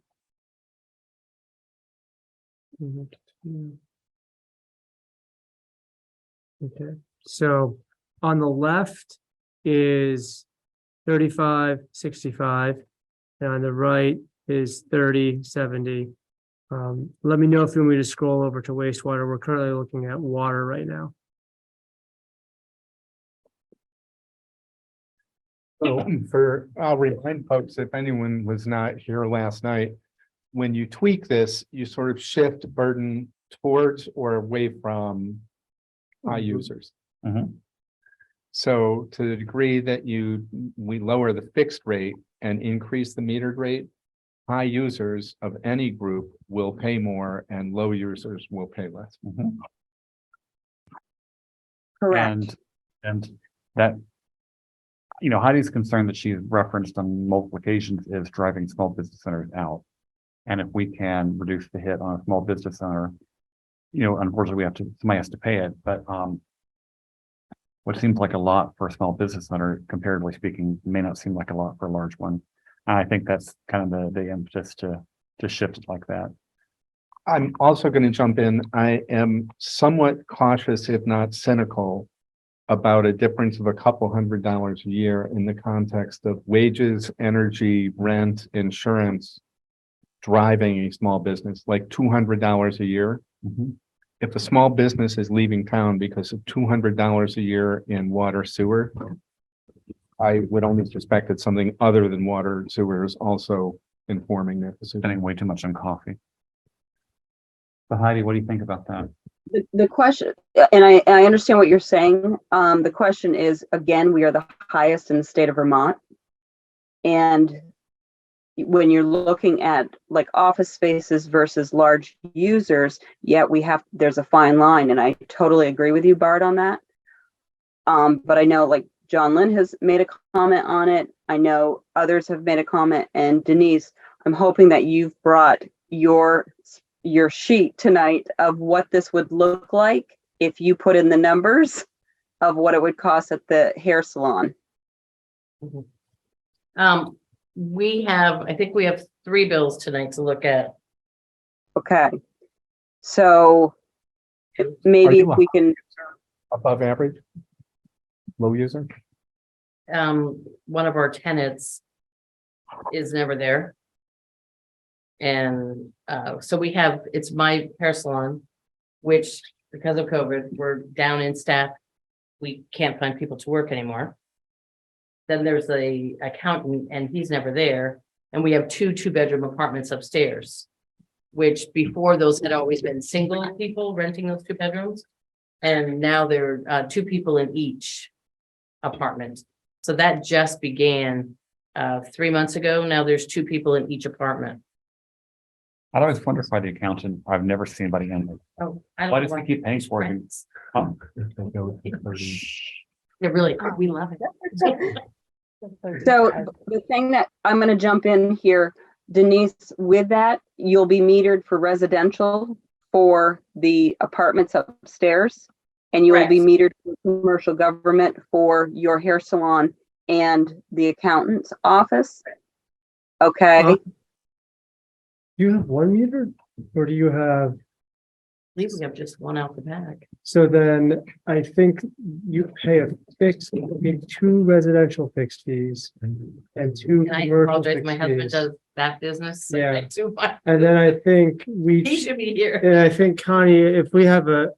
Speaker 5: Okay, so on the left is 35.65, and on the right is 30.70. Let me know if you want me to scroll over to wastewater. We're currently looking at water right now.
Speaker 2: So I'll remind folks, if anyone was not here last night, when you tweak this, you sort of shift burden towards or away from high users.
Speaker 3: Mhm.
Speaker 2: So to the degree that we lower the fixed rate and increase the metered rate, high users of any group will pay more and low users will pay less.
Speaker 3: Mhm.
Speaker 9: Correct.
Speaker 3: And that, Heidi's concern that she's referenced on multiple occasions is driving small business owners out. And if we can reduce the hit on a small business owner, unfortunately somebody has to pay it, but what seems like a lot for a small business owner, comparatively speaking, may not seem like a lot for a large one. And I think that's kind of the impetus to shift it like that.
Speaker 2: I'm also going to jump in. I am somewhat cautious, if not cynical, about a difference of a couple $100 a year in the context of wages, energy, rent, insurance, driving a small business, like $200 a year.
Speaker 3: Mhm.
Speaker 2: If a small business is leaving town because of $200 a year in water sewer, I would only suspect that something other than water and sewer is also informing that decision.
Speaker 3: Spending way too much on coffee. So Heidi, what do you think about that?
Speaker 9: The question, and I understand what you're saying. The question is, again, we are the highest in the state of Vermont. And when you're looking at like office spaces versus large users, yet there's a fine line. And I totally agree with you, Bart, on that. But I know like John Lynn has made a comment on it. I know others have made a comment. And Denise, I'm hoping that you've brought your sheet tonight of what this would look like if you put in the numbers of what it would cost at the hair salon.
Speaker 6: I think we have 3 bills tonight to look at.
Speaker 9: Okay. So maybe if we can,
Speaker 2: Above average? Low user?
Speaker 6: One of our tenants is never there. And so it's my hair salon, which because of COVID, we're down in staff. We can't find people to work anymore. Then there's the accountant and he's never there. And we have 2 2-bedroom apartments upstairs, which before those had always been single people renting those 2 bedrooms. And now there are 2 people in each apartment. So that just began 3 months ago. Now there's 2 people in each apartment.
Speaker 3: I'd always wonder why the accountant, I've never seen anybody in it.
Speaker 6: Oh, I don't
Speaker 3: Why
Speaker 6: know
Speaker 3: does he keep paying for it?
Speaker 6: They're really, we love it.
Speaker 9: so the thing that I'm going to jump in here, Denise, with that, you'll be metered for residential for the apartments upstairs. And you will be metered for commercial government for your hair salon and the accountant's office. Okay.
Speaker 5: You have 1 meter, or do you have?
Speaker 6: believe we have just one out the back.
Speaker 5: So then I think you pay a fixed, you pay two residential fixed fees and two
Speaker 6: And I
Speaker 5: commercial
Speaker 6: apologize, my
Speaker 5: fixed
Speaker 6: husband
Speaker 5: fees.
Speaker 6: does that business. so
Speaker 5: Yeah.
Speaker 6: I do my-
Speaker 5: And then I think we.
Speaker 6: He should be here.
Speaker 5: And I think Connie, if we have a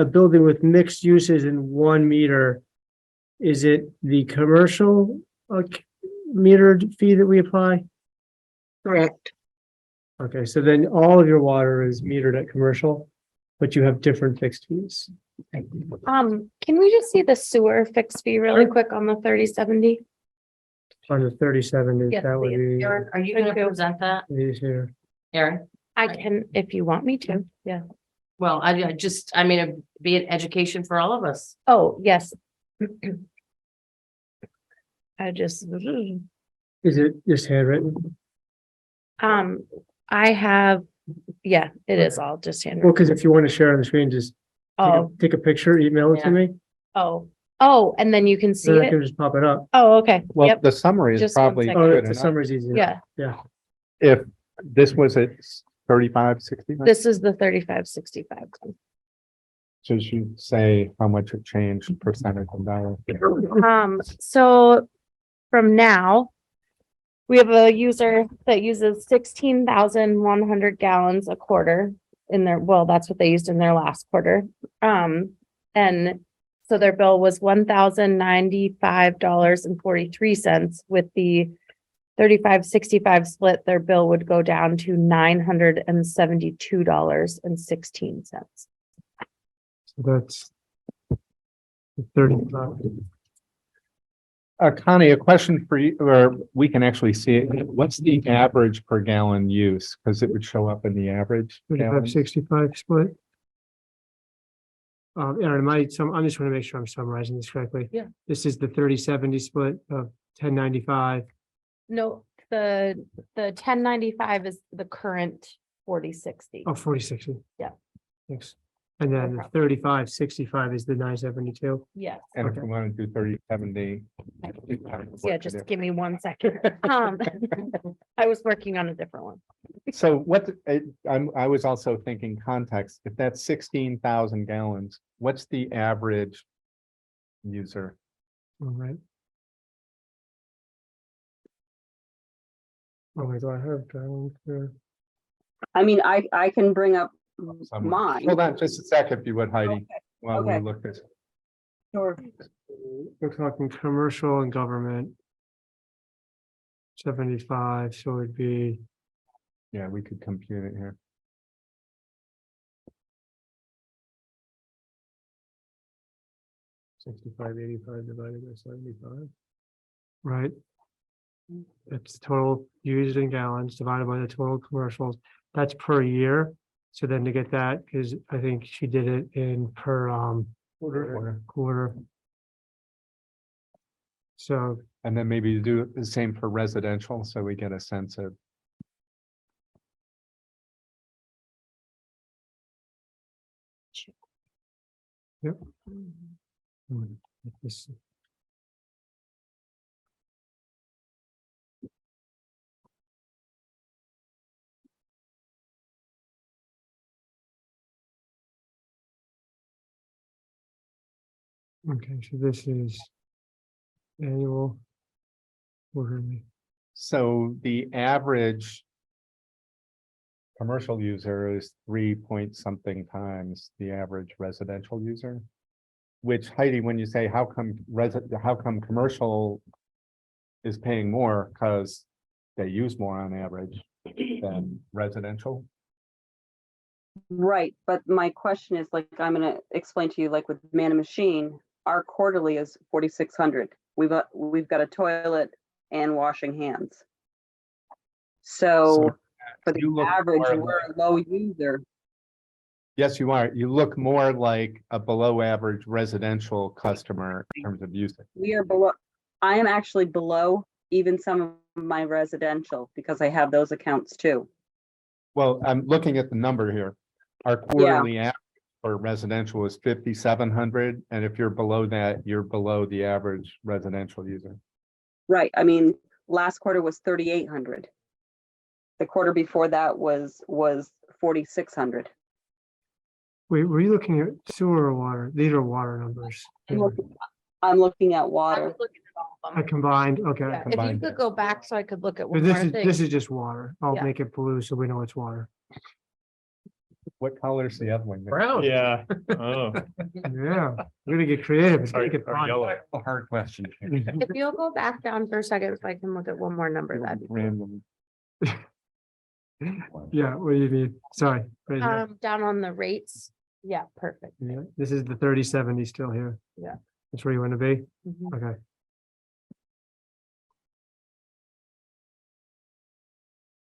Speaker 5: building with mixed uses in 1 meter, is it the commercial metered fee that we apply?
Speaker 7: Correct.
Speaker 5: Okay, so then all of your water is metered at commercial, but you have different fixed fees.
Speaker 10: Can we just see the sewer fixed fee really
Speaker 5: Sure.
Speaker 10: quick on the 3070?
Speaker 5: On the 37,
Speaker 10: Yes,
Speaker 5: that would be.
Speaker 6: Aaron, are you gonna
Speaker 10: Thank you.
Speaker 6: present that,
Speaker 5: these here.
Speaker 6: Aaron?
Speaker 10: I can, if you want me to, yeah.
Speaker 6: Well, I just, I mean, it'd be an education for all of us.
Speaker 10: Oh, yes. I just,
Speaker 5: Is it just handwritten?
Speaker 10: I have, yeah, it is all just
Speaker 5: Well,
Speaker 10: handwritten.
Speaker 5: because if you want to share on the screen, just take a picture, email it
Speaker 6: Yeah.
Speaker 5: to me,
Speaker 10: Oh, and then you can see
Speaker 5: then I
Speaker 10: it.
Speaker 5: can just pop it up.
Speaker 10: Oh, okay.
Speaker 2: Well,
Speaker 10: Yep,
Speaker 2: the summary is
Speaker 10: Just one
Speaker 2: probably
Speaker 10: second.
Speaker 5: Oh,
Speaker 2: good
Speaker 5: the
Speaker 2: enough.
Speaker 5: summary's easy.
Speaker 10: yeah.
Speaker 5: Yeah.
Speaker 2: If this was at 35.60,
Speaker 10: This is the 3565.
Speaker 2: so you should say how much it changed percentage and dollar.
Speaker 10: So from now, we have a user that uses 16,100 gallons a quarter in their, well, that's what they used in their last quarter. And so their bill was $1,095.43. With the 3565 split, their bill would go down to $972.16.
Speaker 5: So that's 35.
Speaker 2: Connie, a question for you, or we can actually see it. What's the average per gallon use? Because it would show up in the average.
Speaker 5: 35,
Speaker 2: gallons.
Speaker 5: 65 split. Aaron, I'm just want to make sure I'm summarizing this correctly.
Speaker 6: Yeah.
Speaker 5: This is the 30/70 split of 1095.
Speaker 10: No, the 1095 is the current 4060.
Speaker 5: Oh, 40/60.
Speaker 10: Yeah.
Speaker 5: Thanks. And then the 35/65 is the 972.
Speaker 10: Yes.
Speaker 2: And if
Speaker 5: Okay.
Speaker 2: we want to do 30/70.
Speaker 10: Yeah, just give me 1 second. I was working on a different one.
Speaker 2: So I was also thinking context, if that's 16,000 gallons, what's the average user?
Speaker 5: All right. Oh, wait, do I have gallons here?
Speaker 9: I mean, I can bring up
Speaker 2: Somewhere.
Speaker 9: mine.
Speaker 2: Hold on just a sec, if you would, Heidi, while we
Speaker 9: okay.
Speaker 2: look this.
Speaker 9: Sure.
Speaker 5: We're talking commercial and government. 75, so it'd be,
Speaker 2: Yeah, we could compute it here.
Speaker 5: $65.85 divided by 75. Right? It's total used in gallons divided by the total commercials. That's per year. So then to get that, because I think she did it in per quarter. So
Speaker 2: And then maybe you do the same for residential, so we get a sense of.
Speaker 5: this- Okay, so this is annual. Quarterly.
Speaker 2: So the average commercial user is 3 point something times the average residential user. Which Heidi, when you say how come commercial is paying more, because they use more on average than residential?
Speaker 9: Right, but my question is, like, I'm gonna explain to you, like with Man and Machine, our quarterly is 4,600. We've got a toilet and washing hands. So for the
Speaker 2: you look
Speaker 9: average,
Speaker 2: more
Speaker 9: we're a low user.
Speaker 2: Yes, you are. You look more like a below average residential customer in terms of usage.
Speaker 9: We are below, I am actually below even some of my residential because I have those accounts too.
Speaker 2: Well, I'm looking at the number here. Our quarterly average for residential is 5,700, and if you're below that, you're below the average residential user.
Speaker 9: Right, I mean, last quarter was 3,800. The quarter before that was 4,600.
Speaker 5: Wait, were you looking at sewer or water? These are water numbers.
Speaker 9: I'm looking at
Speaker 10: I
Speaker 9: water.
Speaker 10: was looking at all of
Speaker 5: I
Speaker 10: them.
Speaker 5: combined, okay.
Speaker 10: Yeah, if you
Speaker 2: combined
Speaker 10: could
Speaker 2: it.
Speaker 10: go back so I could look at
Speaker 5: But
Speaker 10: one more thing.
Speaker 5: this is just water. I'll
Speaker 10: Yeah.
Speaker 5: make it blue so we know it's water.
Speaker 2: What color's the other one?
Speaker 1: Brown.
Speaker 4: Yeah. Oh.
Speaker 5: Yeah, we're gonna get creative. It's gonna get
Speaker 4: Or
Speaker 5: fun.
Speaker 4: yellow.
Speaker 3: A hard question.
Speaker 10: If you'll go back down for a second, so I can look at one more number, that'd be.
Speaker 2: Random.
Speaker 5: Yeah, what do you mean? Sorry. right here.
Speaker 10: Down on the rates. Yeah, perfect.
Speaker 5: Yeah, this is the 3070 still here.
Speaker 10: Yeah.
Speaker 5: That's where you want to be?
Speaker 10: Mhm.
Speaker 5: Okay.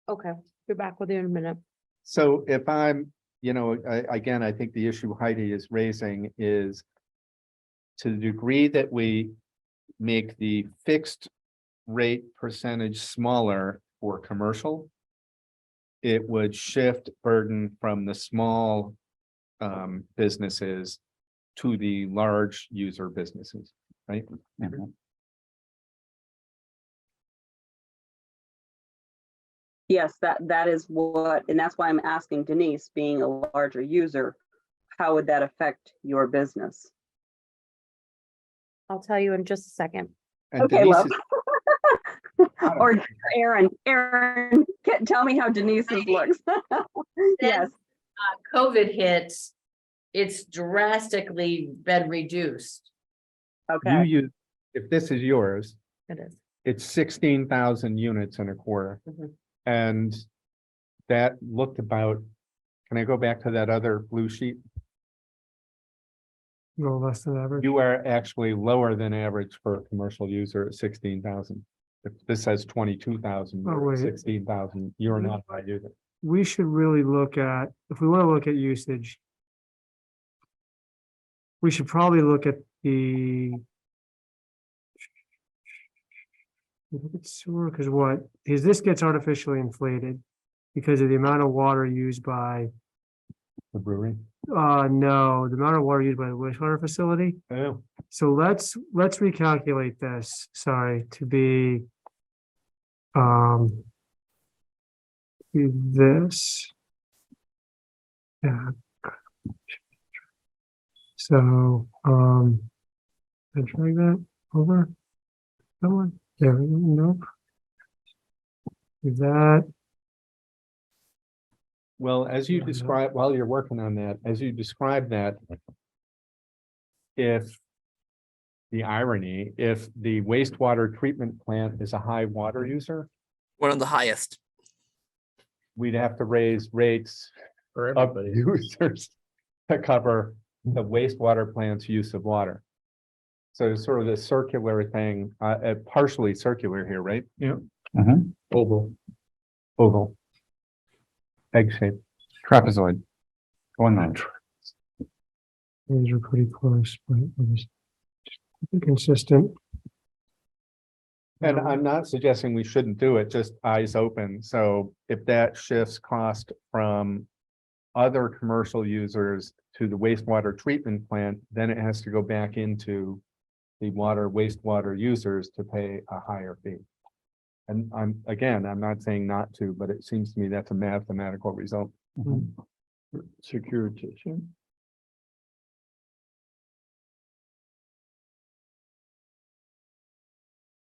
Speaker 10: Okay, be back with you in a minute.
Speaker 2: So if I'm, again, I think the issue Heidi is raising is to the degree that we make the fixed rate percentage smaller for commercial, it would shift burden from the small businesses to the large user businesses, right?
Speaker 3: Mhm.
Speaker 9: Yes, that is what, and that's why I'm asking Denise, being a larger user, how would that affect your business?
Speaker 10: I'll tell you in just a second.
Speaker 2: And
Speaker 9: Okay,
Speaker 2: Denise
Speaker 9: love.
Speaker 2: is-
Speaker 9: Or Aaron, tell me how Denise's looks. Yes,
Speaker 6: COVID hits, it's drastically been reduced.
Speaker 2: you
Speaker 9: okay,
Speaker 2: use, if this is yours,
Speaker 10: It is.
Speaker 2: it's 16,000 units in a quarter.
Speaker 6: Mhm.
Speaker 2: And that looked about, can I go back to that other blue sheet?
Speaker 5: Go less than average.
Speaker 2: You are actually lower than average for a commercial user at 16,000. If this says 22,000,
Speaker 5: Oh,
Speaker 2: you're at
Speaker 5: wait.
Speaker 2: 16,000, you're not a high user.
Speaker 5: We should really look at, if we want to look at usage, we should probably look at look at sewer, because because this gets artificially inflated because of the amount of water used by,
Speaker 2: The brewery.
Speaker 5: no, the amount of water used by the wastewater facility.
Speaker 2: Oh.
Speaker 5: So let's recalculate this, sorry, to be this. Yeah. So, I drag that over. Someone, there, nope. Do that,
Speaker 2: Well, as you
Speaker 5: Yeah, no.
Speaker 2: describe, while you're working on that, as you describe that, if the irony, if the wastewater treatment plant is a high water user,
Speaker 8: One of the highest.
Speaker 2: we'd have to raise rates
Speaker 1: For
Speaker 2: of
Speaker 1: everybody.
Speaker 2: users to cover the wastewater plant's use of water. So it's sort of the circular thing, partially circular here, right?
Speaker 3: Mhm.
Speaker 2: Oval. Oval. Egg shape.
Speaker 3: Trapezoid. Going on.
Speaker 5: these are pretty close, but we'll just be consistent.
Speaker 2: And I'm not suggesting we shouldn't do it, just eyes open. So if that shifts cost from other commercial users to the wastewater treatment plant, then it has to go back into the wastewater users to pay a higher fee. And I'm not saying not to, but it seems to me that's a mathematical result.
Speaker 3: Mhm.
Speaker 4: Securitization.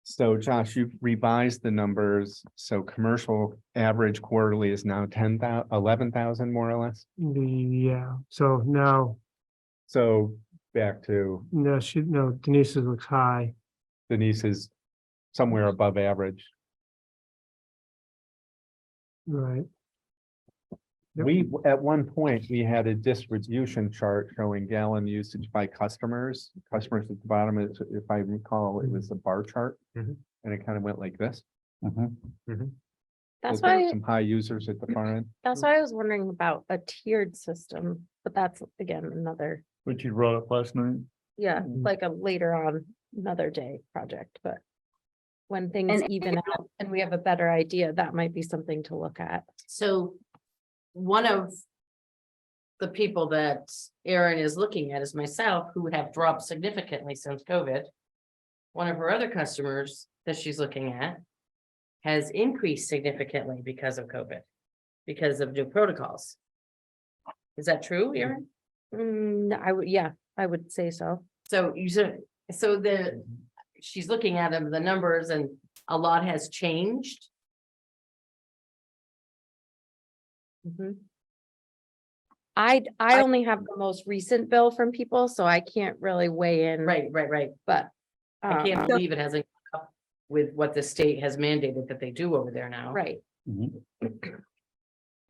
Speaker 2: So Josh, you've revised the numbers. So commercial average quarterly is now 11,000 more or less.
Speaker 5: Yeah, so now,
Speaker 2: So back to
Speaker 5: no, Denise's looks high.
Speaker 2: Denise's somewhere above average.
Speaker 5: Right. Yep.
Speaker 2: We, at one point, we had a distribution chart showing gallon usage by customers. Customers at the bottom, if I recall, it was a bar chart.
Speaker 1: Mhm.
Speaker 2: And it kind of went like this.
Speaker 3: Mhm.
Speaker 10: That's
Speaker 2: So there were
Speaker 10: why,
Speaker 2: some high users at the far end.
Speaker 10: that's why I was wondering about a tiered system, but that's again, another,
Speaker 4: Which you brought up last night.
Speaker 10: yeah,
Speaker 5: Mm-hmm.
Speaker 10: like a later on, another day project, but when things
Speaker 9: And-
Speaker 10: even out and we have a better idea, that might be something to look at.
Speaker 6: So one of the people that Erin is looking at is myself, who have dropped significantly since COVID. One of her other customers that she's looking at has increased significantly because of COVID, because of new protocols. Is that true, Erin?
Speaker 10: I would, yeah, I would say so.
Speaker 6: So you said, so she's looking at the numbers and a lot has changed.
Speaker 10: Mhm. I only have the most recent bill from people, so I can't really weigh in.
Speaker 6: Right.
Speaker 10: But.
Speaker 6: I can't
Speaker 10: um,
Speaker 6: believe it hasn't come up with what the state has mandated that they do over there now.
Speaker 10: Right,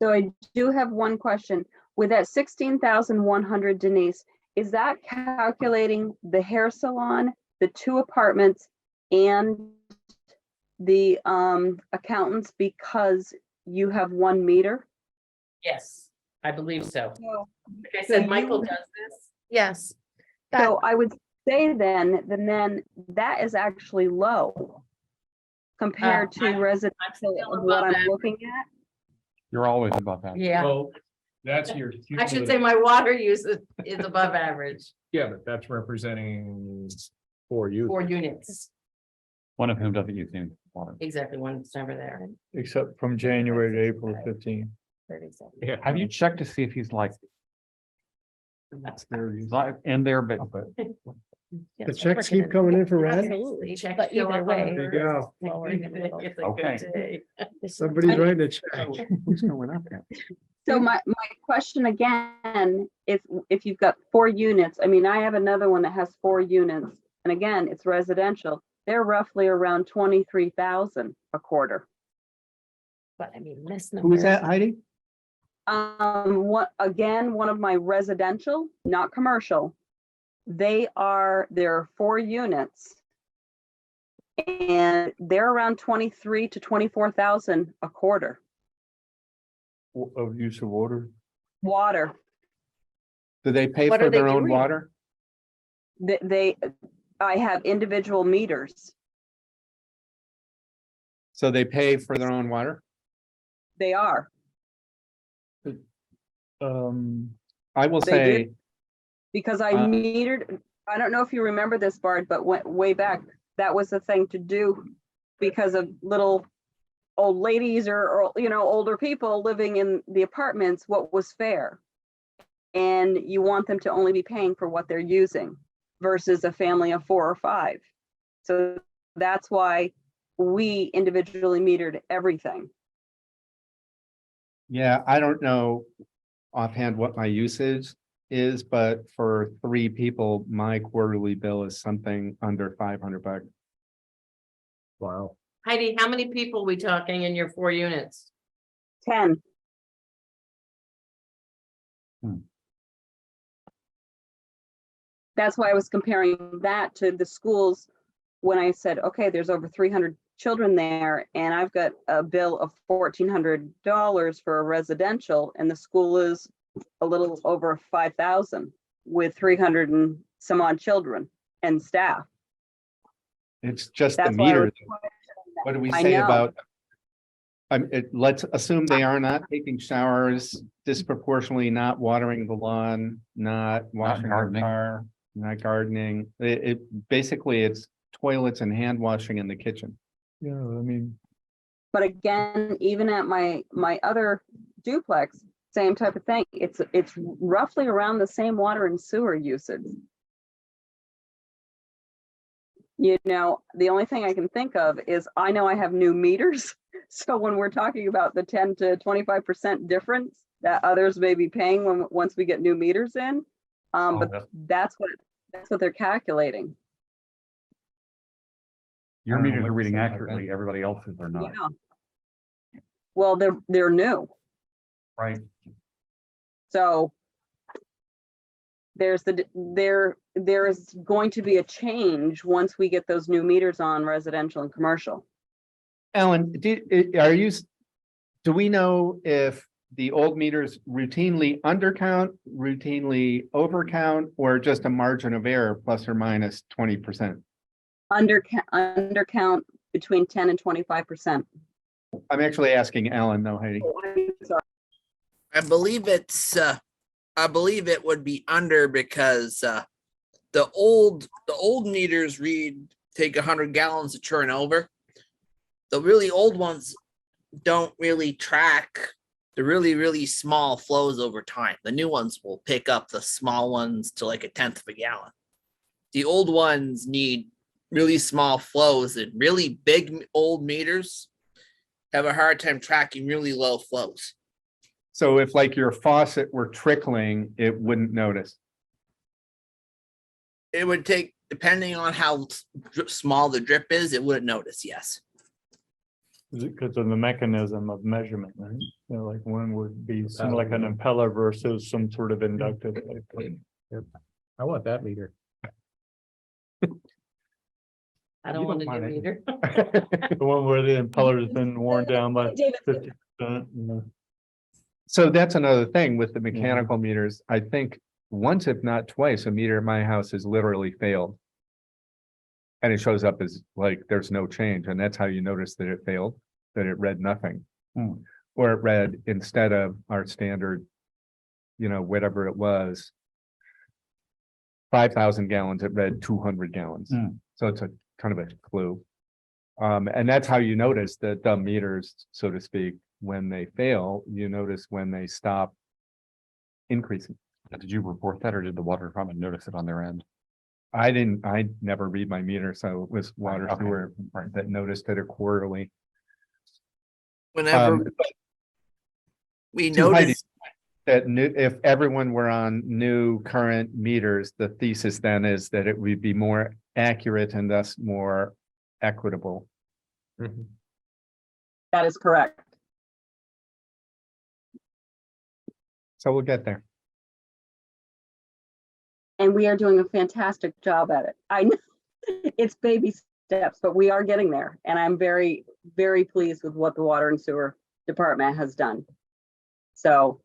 Speaker 9: So I do have one question. With that 16,100, Denise, is that calculating the hair salon, the 2 apartments, and the accountants because you have 1 meter?
Speaker 6: Yes, I believe so.
Speaker 9: So
Speaker 6: Like I
Speaker 9: So
Speaker 6: said, Michael
Speaker 9: you-
Speaker 6: does this.
Speaker 10: yes. That,
Speaker 9: so I would say then that is actually low compared to
Speaker 6: I'm
Speaker 9: residential
Speaker 6: still
Speaker 9: of what
Speaker 6: above
Speaker 9: I'm
Speaker 6: average.
Speaker 9: looking at.
Speaker 3: You're always above that.
Speaker 6: Yeah,
Speaker 1: Well, that's your.
Speaker 6: I should say my water use is above average,
Speaker 1: Yeah, but that's representing 4 units.
Speaker 6: 4 units,
Speaker 3: One of whom doesn't use any water.
Speaker 6: exactly, when it's never there.
Speaker 4: Except from January to April 15.
Speaker 6: 37.
Speaker 1: Yeah.
Speaker 3: Have you checked to see if he's like in there, but
Speaker 10: yes,
Speaker 5: The checks
Speaker 10: we're
Speaker 5: keep coming in for red.
Speaker 10: Absolutely,
Speaker 6: Check
Speaker 10: but
Speaker 6: show
Speaker 10: either
Speaker 6: up
Speaker 10: way.
Speaker 6: on
Speaker 5: There you go.
Speaker 10: lowering a little.
Speaker 6: It's a good
Speaker 3: Okay.
Speaker 6: day.
Speaker 10: This is-
Speaker 5: Somebody's writing a check.
Speaker 3: who's going up there?
Speaker 9: So my question again, if you've got 4 units, I mean, I have another one that has 4 units, and again, it's residential. They're roughly around 23,000 a quarter.
Speaker 10: But I mean, this
Speaker 2: Who
Speaker 10: number.
Speaker 2: is that, Heidi?
Speaker 9: One of my residential, not commercial. There are 4 units. And they're around 23 to 24,000 a quarter.
Speaker 4: Of use of water.
Speaker 9: Water,
Speaker 2: Do they pay
Speaker 10: What
Speaker 2: for
Speaker 10: are they
Speaker 2: their own
Speaker 10: doing?
Speaker 2: water?
Speaker 9: I have individual meters.
Speaker 2: So they pay for their own water?
Speaker 9: They are.
Speaker 2: I will
Speaker 9: They
Speaker 2: say,
Speaker 9: Because I
Speaker 2: Uh,
Speaker 9: metered, I don't know if you remember this, Bart, but way back, that was the thing to do because of little old ladies or older people living in the apartments, what was fair. And you want them to only be paying for what they're using versus a family of 4 or 5. So that's why we individually metered everything.
Speaker 2: yeah, I don't know offhand what my usage is, but for 3 people, my quarterly bill is something under $500.
Speaker 1: Wow.
Speaker 6: Heidi, how many people we talking in your 4 units?
Speaker 9: 10. That's why I was comparing that to the schools when I said, okay, there's over 300 children there and I've got a bill of $1,400 for a residential and the school is a little over 5,000 with 300 and some odd children and staff.
Speaker 2: It's just the
Speaker 9: That's why I
Speaker 2: meter.
Speaker 9: was
Speaker 2: What do we
Speaker 9: I
Speaker 2: say
Speaker 9: know.
Speaker 2: about? Let's assume they are not taking showers, disproportionately not watering the lawn, not washing their
Speaker 3: gardening.
Speaker 2: car, not gardening. Basically it's toilets and hand washing in the kitchen.
Speaker 4: Yeah, I mean,
Speaker 9: But again, even at my other duplex, same type of thing. It's roughly around the same water and sewer usage. The only thing I can think of is I know I have new meters. So when we're talking about the 10 to 25% difference that others may be paying once we get new meters in, but that's what they're calculating.
Speaker 3: Your
Speaker 2: I don't know
Speaker 3: meters
Speaker 2: what
Speaker 3: are
Speaker 2: to
Speaker 3: reading
Speaker 2: say about
Speaker 3: accurately, everybody else's are not,
Speaker 9: Yeah. Well, they're new.
Speaker 3: right?
Speaker 9: So there's going to be a change once we get those new meters on residential and commercial.
Speaker 2: Ellen, do we know if the old meters routinely undercount, routinely overcount, or just a margin of error plus or minus 20%?
Speaker 9: Undercount between 10 and 25%.
Speaker 2: I'm actually asking Ellen though, Heidi.
Speaker 8: I believe it would be under because the old meters take 100 gallons to turn over. The really old ones don't really track the really, really small flows over time. The new ones will pick up the small ones to like 1/10 of a gallon. The old ones need really small flows, and really big old meters have a hard time tracking really low flows.
Speaker 2: So if like your faucet were trickling, it wouldn't notice.
Speaker 8: It would take, depending on how small the drip is, it wouldn't notice, yes.
Speaker 4: Because of the mechanism of measurement, right? You know, like one would be something like an impeller versus some sort of inductive. Type thing.
Speaker 1: I want that meter.
Speaker 6: I don't
Speaker 2: You
Speaker 6: want to
Speaker 2: don't
Speaker 6: do
Speaker 2: want it.
Speaker 6: either.
Speaker 4: The one where the impeller's been worn down by
Speaker 9: David,
Speaker 4: 50%.
Speaker 2: So that's another thing with the mechanical meters. I think once, if not twice, a meter in my house has literally failed. And it shows up as like, there's no change. And that's how you notice that it failed, that it read nothing. Or it read, instead of our standard, whatever it was, 5,000 gallons, it read 200 gallons. So it's a kind of a clue. And that's how you notice that the meters, so to speak, when they fail, you notice when they stop increasing.
Speaker 3: Did you report that, or did the water department notice it on their end?
Speaker 2: I never read my meter, so it was water
Speaker 3: Okay.
Speaker 2: sewer that noticed it quarterly.
Speaker 8: Whenever
Speaker 2: Um,
Speaker 8: we
Speaker 2: to Heidi,
Speaker 8: notice,
Speaker 2: that if everyone were on new current meters, the thesis then is that it would be more accurate and thus more equitable.
Speaker 1: Mhm.
Speaker 9: that is correct.
Speaker 2: So we'll get there.
Speaker 9: And we are doing a fantastic job at it. I know it's baby steps, but we are getting there. And I'm very, very pleased with what the water and sewer department has done. So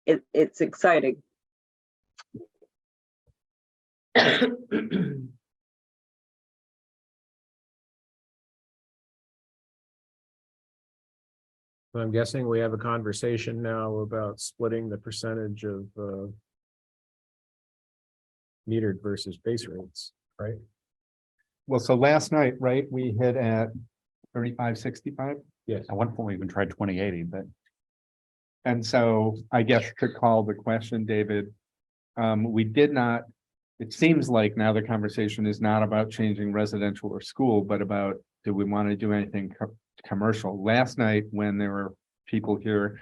Speaker 9: it's exciting.
Speaker 1: I'm guessing we have a conversation now about splitting the percentage of metered versus base rates, right?
Speaker 2: Well, so last night, right, we hit at 35.65.
Speaker 1: Yes.
Speaker 3: At one point, we even tried 2080, but
Speaker 2: And so I guess to call the question, David, we did not, it seems like now the conversation is not about changing residential or school, but about, do we want to do anything commercial? Last night, when there were people here,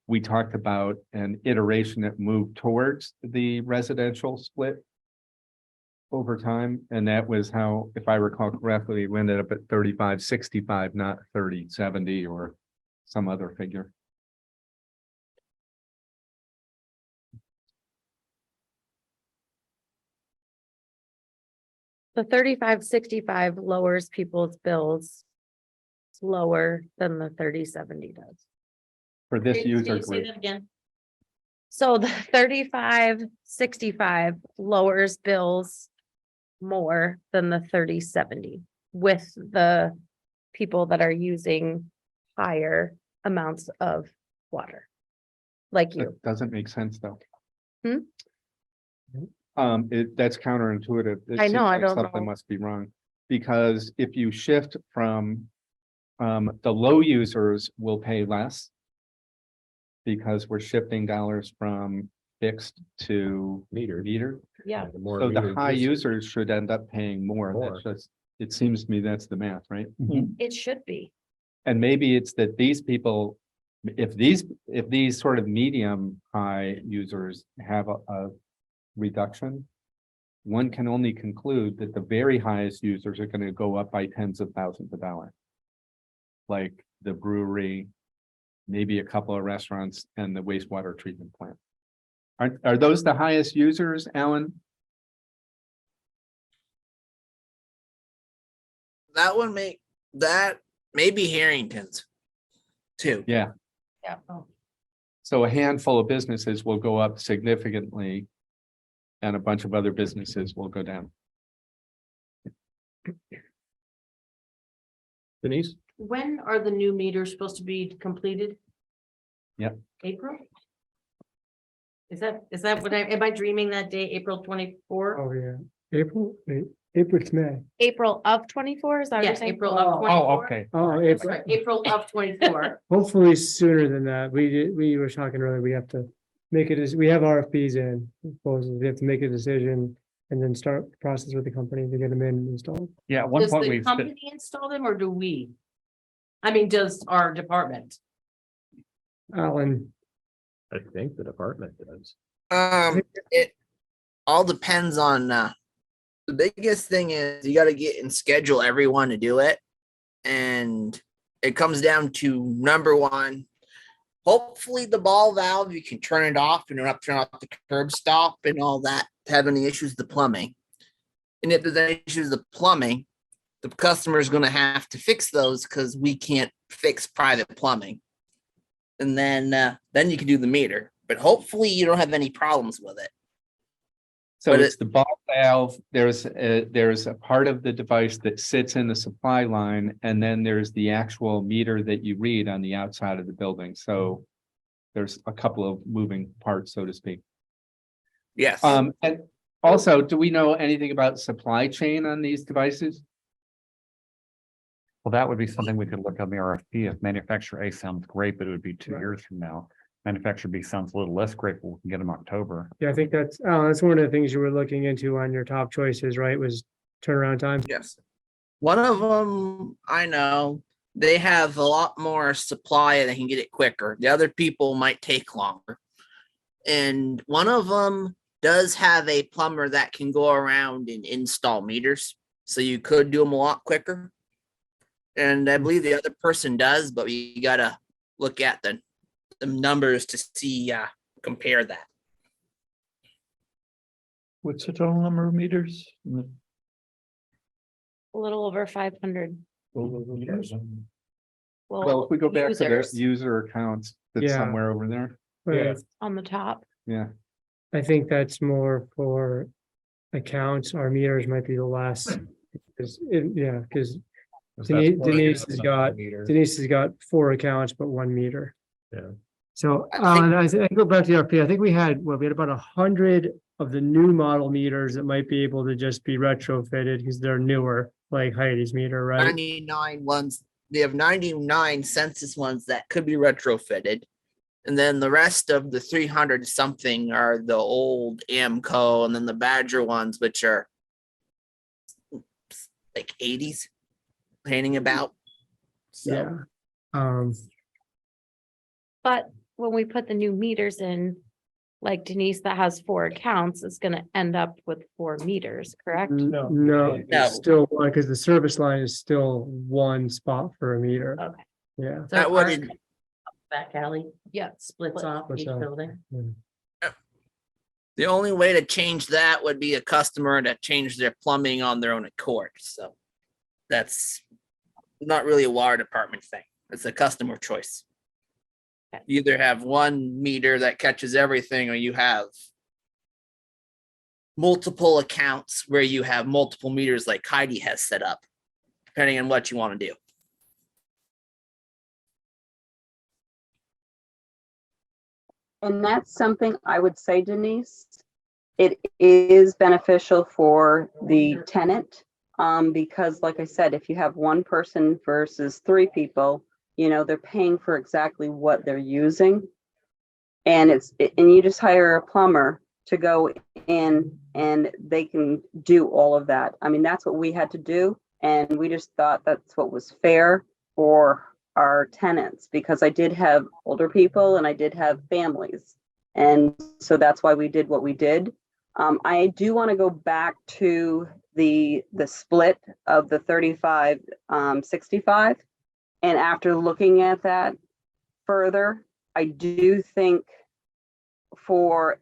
Speaker 2: we talked about an iteration that moved towards the residential split over time. And that was how, if I recall correctly, we ended up at 35.65, not 30.70 or some other figure.
Speaker 10: The 3565 lowers people's bills lower than the 3070 does.
Speaker 2: For this
Speaker 6: Can
Speaker 2: user
Speaker 6: you say
Speaker 2: group.
Speaker 6: that again?
Speaker 10: So the 3565 lowers bills more than the 3070 with the people that are using higher amounts of water. Like you.
Speaker 2: That doesn't make sense, though.
Speaker 10: Hmm?
Speaker 2: That's counterintuitive. It
Speaker 10: I know,
Speaker 2: seems
Speaker 10: I
Speaker 2: like
Speaker 10: don't
Speaker 2: something
Speaker 10: know.
Speaker 2: must be wrong. Because if you shift from, the low users will pay less. Because we're shifting dollars from fixed to meter.
Speaker 10: Yeah.
Speaker 1: The more
Speaker 2: So the
Speaker 1: metered
Speaker 2: high
Speaker 1: usage.
Speaker 2: users should end up paying more. That's just, it seems to me that's the math, right?
Speaker 10: It should be.
Speaker 2: And maybe it's that these people, if these sort of medium high users have a reduction, one can only conclude that the very highest users are going to go up by tens of thousands of dollars. Like the brewery, maybe a couple of restaurants, and the wastewater treatment plant. Are those the highest users, Alan?
Speaker 8: that maybe Harrington's too.
Speaker 2: Yeah.
Speaker 10: Yeah.
Speaker 2: So a handful of businesses will go up significantly. And a bunch of other businesses will go down.
Speaker 1: Denise?
Speaker 6: When are the new meters supposed to be completed?
Speaker 2: Yep.
Speaker 6: April? Is that what am I dreaming that day, April 24th?
Speaker 5: Oh, yeah. April, April's May.
Speaker 10: April of 24, is that what you're
Speaker 6: Yes,
Speaker 10: saying?
Speaker 6: April of
Speaker 5: Oh,
Speaker 6: 24.
Speaker 3: okay.
Speaker 5: Oh, April.
Speaker 6: Sorry, April of 24.
Speaker 5: Hopefully sooner than that. We were talking earlier, we have to make it as, we have RFPs in, proposals. We have to make a decision and then start the process with the company to get them in and installed.
Speaker 3: Yeah, at one
Speaker 6: Does
Speaker 3: point
Speaker 6: the
Speaker 3: we,
Speaker 6: company install them or do we? I mean, does our department?
Speaker 5: Alan,
Speaker 1: I think the department does.
Speaker 8: It all depends on, the biggest thing is you gotta get and schedule everyone to do it. And it comes down to number one, hopefully the ball valve, you can turn it off and not turn off the curb stop and all that, to have any issues with the plumbing. And if there's any issues with the plumbing, the customer is gonna have to fix those because we can't fix private plumbing. And then you can do the meter, but hopefully you don't have any problems with it.
Speaker 2: So
Speaker 8: But
Speaker 2: it's the ball valve, there's a part of the device that sits in the supply line, and then there's the actual meter that you read on the outside of the building, so there's a couple of moving parts, so to speak.
Speaker 8: Yes.
Speaker 2: And also, do we know anything about supply chain on these devices?
Speaker 3: well, that would be something we could look on the RFP. If manufacturer A sounds great, but it would be 2
Speaker 5: Right.
Speaker 3: years from now. Manufacturer B sounds a little less great, but we can get them October.
Speaker 5: yeah, I think that's, Alan, that's one of the things you were looking into on your top choices, right? Was turnaround time.
Speaker 8: Yes. One of them, I know, they have a lot more supply and they can get it quicker. The other people might take longer. And one of them does have a plumber that can go around and install meters. So you could do them a lot quicker. And I believe the other person does, but you gotta look at the numbers to see, compare that.
Speaker 4: What's the total number of meters?
Speaker 10: A little over 500.
Speaker 2: Well, if we go back to the
Speaker 10: users
Speaker 2: user accounts, that's
Speaker 5: Yeah.
Speaker 2: somewhere over there,
Speaker 5: Right.
Speaker 10: on the top.
Speaker 2: yeah.
Speaker 5: I think that's more for accounts. Our meters might be the last. Yeah, because Denise has got 4 accounts, but 1 meter.
Speaker 1: Yeah.
Speaker 5: So,
Speaker 8: I think-
Speaker 5: I go back to the RP. I think we had about 100 of the new model meters that might be able to just be retrofitted because they're newer, like Heidi's meter, right?
Speaker 8: 99 ones, they have 99 census ones that could be retrofitted. And then the rest of the 300 something are the old Amco, and then the Badger ones, which are like 80s painting about. So
Speaker 5: Yeah. Um,
Speaker 10: But when we put the new meters in, like Denise that has 4 accounts is gonna end up with 4 meters, correct?
Speaker 5: no,
Speaker 8: No.
Speaker 5: it's still one, because the service line is still 1 spot for a meter.
Speaker 10: Okay.
Speaker 5: Yeah.
Speaker 6: So
Speaker 8: that
Speaker 6: our
Speaker 8: would,
Speaker 6: back alley
Speaker 10: Yeah.
Speaker 6: splits off
Speaker 5: Splits
Speaker 6: each
Speaker 5: off.
Speaker 6: building.
Speaker 8: the only way to change that would be a customer to change their plumbing on their own accord. So that's not really a water department thing. It's a customer choice. You either have one meter that catches everything, or you have multiple accounts where you have multiple meters like Heidi has set up, depending on what you want to do.
Speaker 9: And that's something I would say, Denise, it is beneficial for the tenant. Because like I said, if you have 1 person versus 3 people, they're paying for exactly what they're using. And and you just hire a plumber to go in and they can do all of that. I mean, that's what we had to do. And we just thought that's what was fair for our tenants, because I did have older people and I did have families. And so that's why we did what we did. I do want to go back to the split of the 35, 65. And after looking at that further, I do think for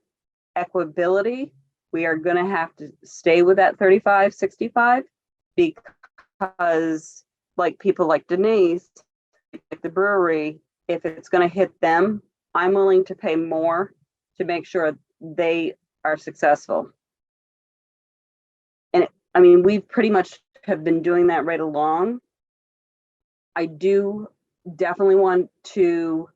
Speaker 9: equability, we are going to have to stay with that 35, 65, because like people like Denise, like the brewery, if it's going to hit them, I'm willing to pay more to make sure they are successful. And I mean, we pretty much have been doing that right along. I do definitely want to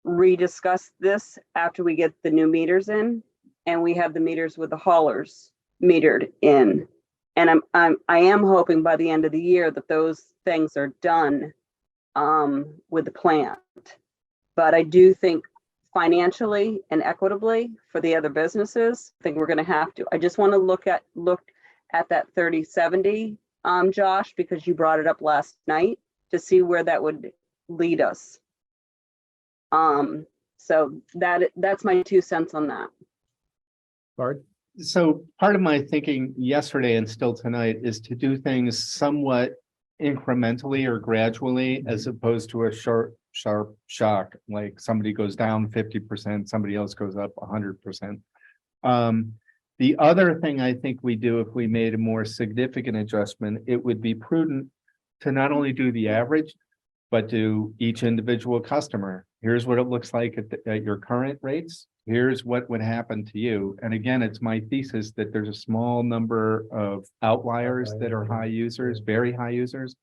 Speaker 9: rediscuss this after we get the new meters in and we have the meters with the haulers metered in. And I am hoping by the end of the year that those things are done with the plant. But I do think financially and equitably for the other businesses, I think we're gonna have to. I just want to look at that 30/70, Josh, because you brought it up last night, to see where that would lead us. So that's my 2 cents on that.
Speaker 1: Bart?
Speaker 2: So part of my thinking yesterday and still tonight is to do things somewhat incrementally or gradually, as opposed to a sharp shock, like somebody goes down 50%, somebody else goes up 100%. The other thing I think we do, if we made a more significant adjustment, it would be prudent to not only do the average, but do each individual customer. Here's what it looks like at your current rates. Here's what would happen to you. And again, it's my thesis that there's a small number of outliers that are high users, very high users.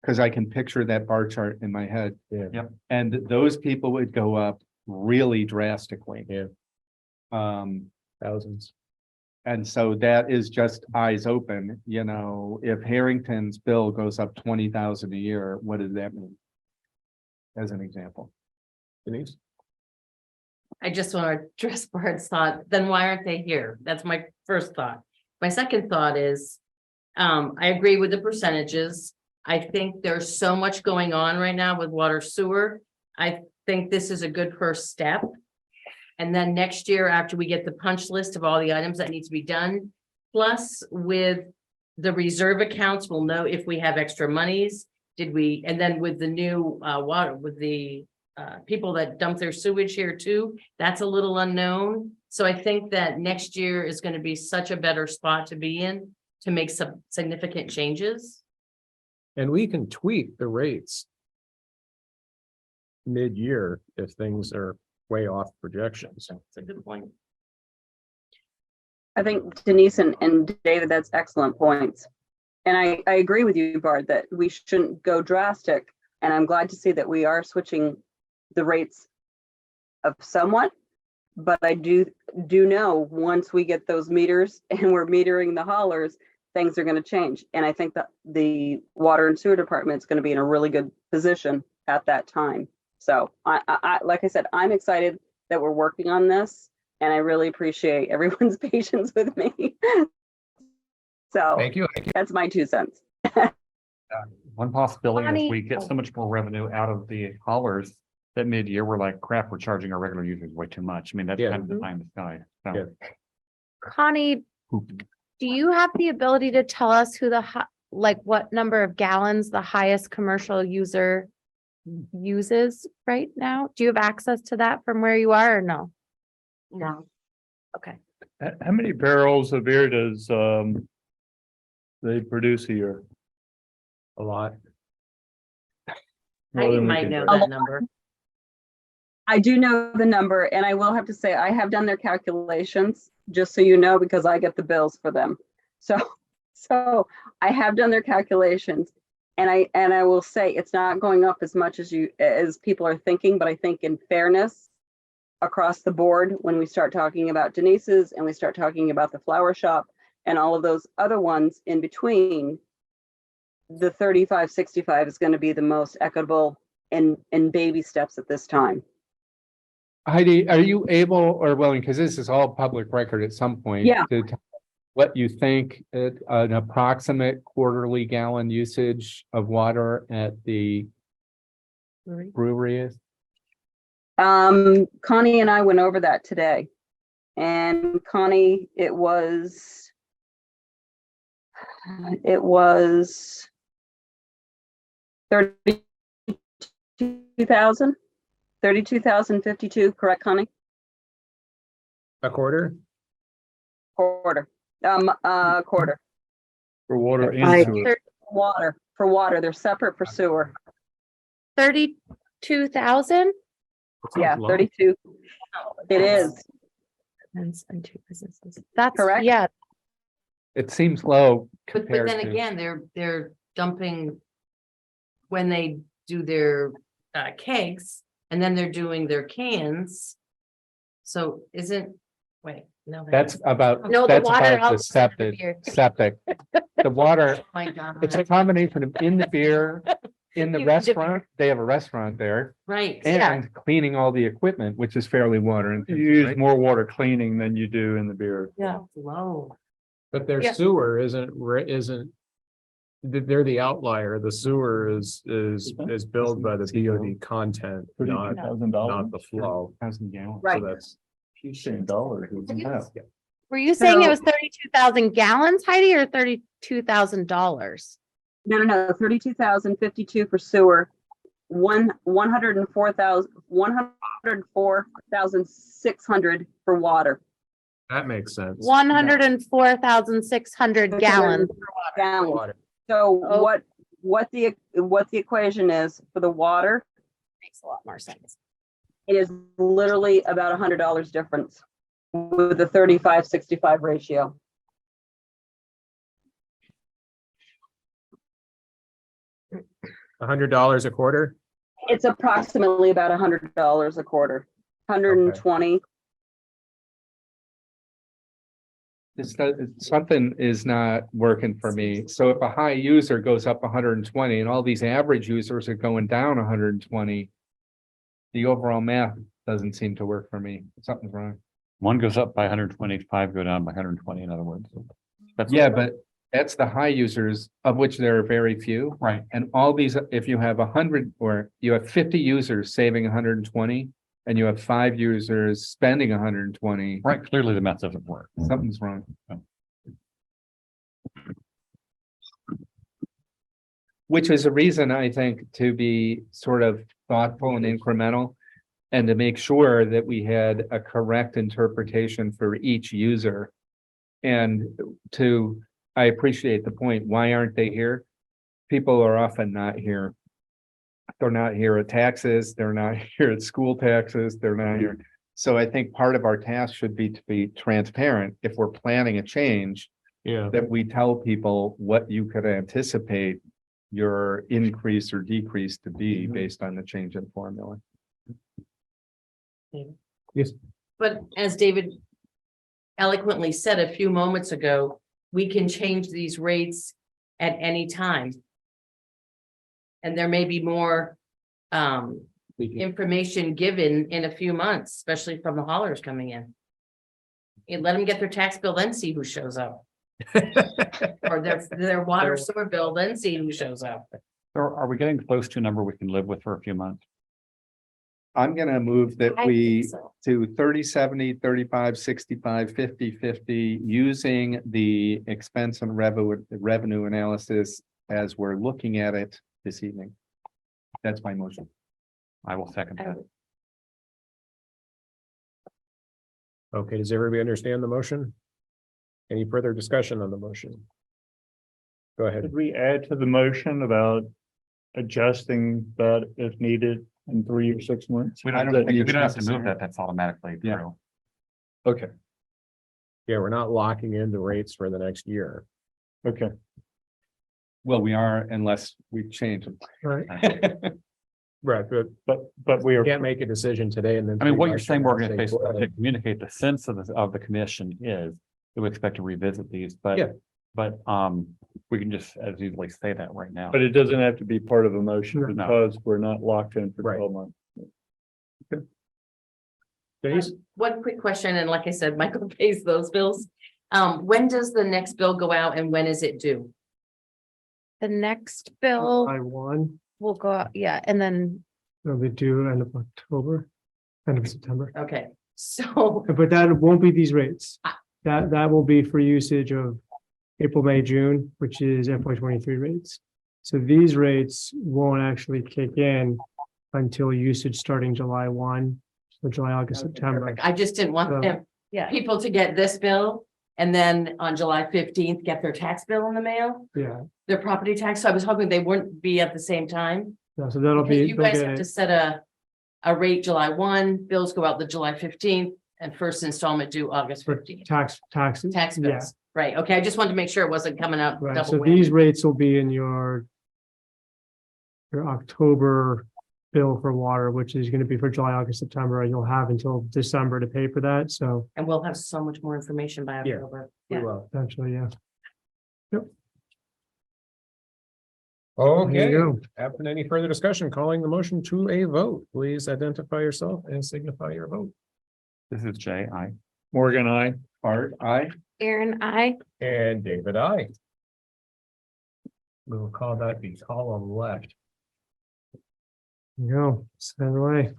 Speaker 2: Because I can picture that bar chart in my head.
Speaker 1: Yeah.
Speaker 3: Yep.
Speaker 2: And those people would go up really drastically.
Speaker 1: Yeah. Thousands.
Speaker 2: And so that is just eyes open, you know, if Harrington's bill goes up 20,000 a year, what does that mean? As an example.
Speaker 1: Denise?
Speaker 6: I just want to address Bart's thought, then why aren't they here? That's my first thought. My second thought is, I agree with the percentages. I think there's so much going on right now with water sewer. I think this is a good first step. And then next year, after we get the punch list of all the items that need to be done, plus with the reserve accounts, we'll know if we have extra monies. And then with the new water, with the people that dump their sewage here too, that's a little unknown. So I think that next year is going to be such a better spot to be in to make some significant changes.
Speaker 1: And we can tweak the rates mid-year if things are way off projections.
Speaker 6: That's a good point.
Speaker 9: I think Denise and David, that's excellent points. And I agree with you, Bart, that we shouldn't go drastic. And I'm glad to see that we are switching the rates of somewhat. But I do know once we get those meters and we're metering the haulers, things are going to change. And I think that the water and sewer department is going to be in a really good position at that time. So I like I said, I'm excited that we're working on this, and I really appreciate everyone's patience with me. So
Speaker 1: Thank you.
Speaker 9: that's my 2 cents.
Speaker 3: One possibility is
Speaker 10: Bonnie-
Speaker 3: we get so much more revenue out of the haulers that mid-year, we're like, crap, we're charging our regular users way too much. I mean, that's
Speaker 1: Yeah.
Speaker 3: kind of the pie in the sky. So,
Speaker 1: Yeah.
Speaker 10: Connie, do you have the ability to tell us who what number of gallons the highest commercial user uses right now? Do you have access to that from where you are or no?
Speaker 6: No.
Speaker 10: Okay.
Speaker 4: How many barrels of beer does they produce a year?
Speaker 1: A lot.
Speaker 4: Well,
Speaker 6: You
Speaker 4: then we
Speaker 6: might
Speaker 4: can-
Speaker 6: know that number.
Speaker 9: I do know the number, and I will have to say I have done their calculations, just so you know, because I get the bills for them. So I have done their calculations, and I will say it's not going up as much as people are thinking, but I think in fairness across the board, when we start talking about Denise's and we start talking about the flower shop and all of those other ones in between, the 35/65 is going to be the most equitable in baby steps at this time.
Speaker 2: Heidi, are you able or willing, because this is all public record at some point.
Speaker 9: Yeah.
Speaker 2: To tell what you think an approximate quarterly gallon usage of water at the brewery is?
Speaker 9: Connie and I went over that today. And Connie, it was 32,052, correct, Connie?
Speaker 1: A quarter?
Speaker 9: Quarter. Quarter.
Speaker 4: For water
Speaker 10: I-
Speaker 4: and sewer.
Speaker 9: For water, they're separate for sewer.
Speaker 10: 32,000?
Speaker 9: Yeah,
Speaker 1: Sounds low.
Speaker 9: 32. It is.
Speaker 10: And two businesses. That's
Speaker 9: Correct.
Speaker 10: Yeah.
Speaker 2: It seems low
Speaker 6: But
Speaker 2: compared
Speaker 6: then
Speaker 2: to.
Speaker 6: again, they're dumping when they do their kegs, and then they're doing their cans. So Wait, no.
Speaker 2: That's about,
Speaker 10: No, the
Speaker 2: that's
Speaker 10: water
Speaker 2: about the
Speaker 10: outside of the
Speaker 2: septic,
Speaker 10: beer.
Speaker 2: septic. The water,
Speaker 6: My God.
Speaker 2: it's a combination of in the beer, in the
Speaker 10: You-
Speaker 2: restaurant, they have a restaurant there,
Speaker 6: Right.
Speaker 2: and cleaning all the equipment, which is fairly water
Speaker 4: You
Speaker 2: intensive,
Speaker 4: use
Speaker 2: right?
Speaker 4: more water cleaning than you do in the beer.
Speaker 10: Yeah.
Speaker 6: Low.
Speaker 1: But their
Speaker 10: Yeah.
Speaker 1: sewer isn't. They're the outlier. The sewer is billed by the BOD content, not
Speaker 4: $32,000.
Speaker 1: the flow.
Speaker 2: 1,000 gallons.
Speaker 9: Right.
Speaker 1: So that's,
Speaker 4: $10, isn't it?
Speaker 10: Were you saying it
Speaker 9: So-
Speaker 10: was 32,000 gallons, Heidi, or $32,000?
Speaker 9: No, 32,052 for sewer, 104,600 for water.
Speaker 1: that makes sense.
Speaker 10: 104,600 gallons.
Speaker 9: Gallons.
Speaker 1: Water.
Speaker 9: So
Speaker 10: Oh.
Speaker 9: what the equation is for the water,
Speaker 10: Makes a lot more sense.
Speaker 9: it is literally about $100 difference with the 35-65 ratio.
Speaker 1: $100 a quarter?
Speaker 9: It's approximately about $100 a quarter, 120.
Speaker 2: Something is not working for me. So if a high user goes up 120 and all these average users are going down 120, the overall math doesn't seem to work for me. Something's wrong.
Speaker 3: One goes up by 125, go down by 120, in other words. That's
Speaker 2: Yeah, but that's the high users, of which there are very few.
Speaker 3: right.
Speaker 2: And all these, if you have 100 or you have 50 users saving 120 and you have 5 users spending 120,
Speaker 3: Right, clearly the math doesn't work.
Speaker 2: something's wrong. Which is a reason, I think, to be sort of thoughtful and incremental and to make sure that we had a correct interpretation for each user. And I appreciate the point. Why aren't they here? People are often not here. They're not here at taxes. They're not here at school taxes. They're not here. So I think part of our task should be to be transparent. If we're planning a change,
Speaker 1: Yeah.
Speaker 2: that we tell people what you could anticipate your increase or decrease to be based on the change in formula.
Speaker 1: Yes.
Speaker 6: But as David eloquently said a few moments ago, we can change these rates at any time. And there may be more information given in a few months, especially from the haulers coming in. And let them get their tax bill, then see who shows up. Or their water sewer bill, then see who shows up.
Speaker 3: So are we getting close to a number we can live with for a few months?
Speaker 2: I'm gonna move that
Speaker 10: I
Speaker 2: we
Speaker 10: think so.
Speaker 2: to 30, 70, 35, 65, 50, 50, using the expense and revenue analysis as we're looking at it this evening. That's my motion.
Speaker 3: I will second that.
Speaker 1: Okay, does everybody understand the motion? Any further discussion on the motion? Go ahead.
Speaker 4: Did we add to the motion about adjusting that if needed in 3 or 6 months?
Speaker 3: We
Speaker 2: I
Speaker 3: don't,
Speaker 2: don't think
Speaker 3: we
Speaker 2: it's
Speaker 3: don't have to move
Speaker 2: necessary.
Speaker 3: that. That's automatically
Speaker 2: Yeah.
Speaker 3: through.
Speaker 4: Okay,
Speaker 1: Yeah, we're not locking in the rates for the next year.
Speaker 4: okay.
Speaker 2: Well, we are unless we change them.
Speaker 5: Right.
Speaker 1: Right, but
Speaker 4: But we
Speaker 1: you
Speaker 4: are,
Speaker 1: can't make a decision today and then.
Speaker 3: I mean, what
Speaker 1: 3
Speaker 3: you're
Speaker 1: months
Speaker 3: saying,
Speaker 1: from now
Speaker 3: we're
Speaker 1: say,
Speaker 3: gonna basically
Speaker 1: "Well,
Speaker 3: to communicate the sense of the commission is that we expect to revisit these,
Speaker 1: Yeah.
Speaker 3: but we can just as easily say that right now.
Speaker 4: but it doesn't have to be part of a motion
Speaker 5: No.
Speaker 4: because we're not locked in for
Speaker 1: Right.
Speaker 4: 12 months.
Speaker 1: Denise?
Speaker 6: One quick question, and like I said, Michael pays those bills. When does the next bill go out and when is it due?
Speaker 10: The next bill
Speaker 5: I won,
Speaker 10: will go out, yeah, and then
Speaker 5: it'll be due end of October, end of September.
Speaker 6: Okay, so,
Speaker 5: But that won't be these rates.
Speaker 6: Ah.
Speaker 5: That will be for usage of April, May, June, which is FY 23 rates. So these rates won't actually kick in until usage starting July 1, so July, August, September.
Speaker 6: perfect. I just didn't want
Speaker 5: So-
Speaker 6: them,
Speaker 10: yeah,
Speaker 6: people to get this bill and then on July 15th, get their tax bill in the mail,
Speaker 5: Yeah,
Speaker 6: their property tax. So I was hoping they wouldn't be at the same time.
Speaker 5: yeah, so that'll
Speaker 6: Because
Speaker 5: be,
Speaker 6: you
Speaker 5: they'll
Speaker 6: guys
Speaker 5: get
Speaker 6: have to
Speaker 5: it.
Speaker 6: set a rate July 1, bills go out the July 15th, and first installment due August
Speaker 5: For
Speaker 6: 15th.
Speaker 5: taxes.
Speaker 6: Tax
Speaker 5: Yeah,
Speaker 6: bills, right? Okay, I just wanted to make sure it wasn't coming out
Speaker 5: right,
Speaker 6: double
Speaker 5: so
Speaker 6: whammy.
Speaker 5: these rates will be in your October bill for water, which is gonna be for July, August, September, and you'll have until December to pay for that, so
Speaker 6: And we'll have so much more information by
Speaker 1: Yeah.
Speaker 6: October.
Speaker 1: We
Speaker 6: Yeah.
Speaker 1: will.
Speaker 5: essentially, yeah. There
Speaker 1: Okay,
Speaker 5: you go.
Speaker 1: after any further discussion, calling the motion to a vote, please identify yourself and signify your vote.
Speaker 3: This is Jay,
Speaker 4: Morgan, I.
Speaker 2: Art, I.
Speaker 10: Aaron, I.
Speaker 1: And David, I. We'll call that the column left.
Speaker 5: There you go, send it away.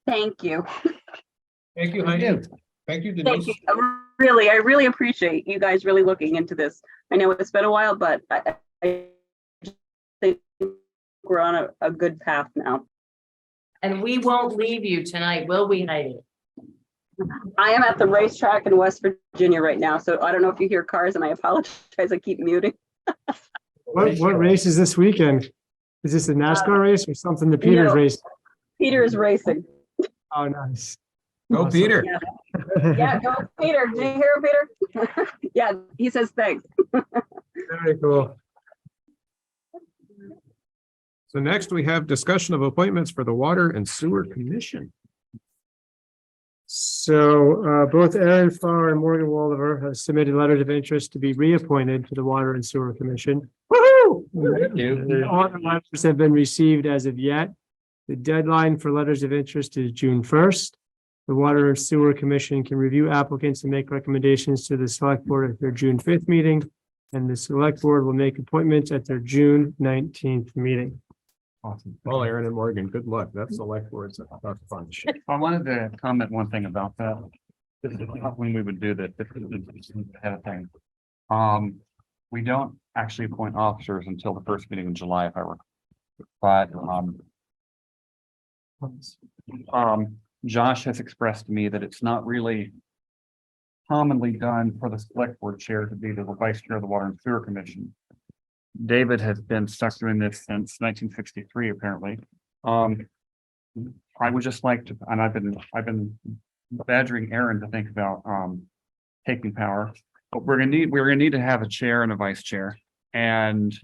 Speaker 9: Thank you.
Speaker 1: Thank you, Heidi. Thank you,
Speaker 9: Thank
Speaker 1: Denise.
Speaker 9: you. I really appreciate you guys really looking into this. I know it's been a while, but I think we're on a good path now.
Speaker 6: And we won't leave you tonight, will we, Heidi?
Speaker 9: I am at the racetrack in West Virginia right now, so I don't know if you hear cars, and I apologize. I keep muting.
Speaker 5: What race is this weekend? Is this a NASCAR race or something, the Peters
Speaker 9: No.
Speaker 5: race?
Speaker 9: Peter is racing.
Speaker 5: Oh, nice.
Speaker 1: Go,
Speaker 5: Awesome.
Speaker 1: Peter.
Speaker 9: Yeah, go Peter. Did you hear him, Peter? Yeah, he says thanks.
Speaker 5: Very cool.
Speaker 1: So next we have discussion of appointments for the Water and Sewer Commission.
Speaker 5: So both Aaron Farr and Morgan Walliver have submitted letters of interest to be reappointed to the Water and Sewer Commission. Woo-hoo!
Speaker 1: Thank you.
Speaker 5: No other letters have been received as of yet. The deadline for letters of interest is June 1st. The Water and Sewer Commission can review applicants and make recommendations to the Select Board at their June 5th meeting. And the Select Board will make appointments at their June 19th meeting.
Speaker 3: Awesome.
Speaker 1: Well, Aaron and Morgan, good luck. That's select boards. That's fun.
Speaker 3: I wanted to comment one thing about that. This is not when we would do this. This is ahead of time. We don't actually appoint officers until the first meeting in July, if I recall. But Josh has expressed to me that it's not really commonly done for the select board chair to be the vice chair of the Water and Sewer Commission. David has been stuck doing this since 1963, apparently. I would just like to, and I've been badgering Aaron to think about taking power. But we're gonna need to have a chair and a vice chair. And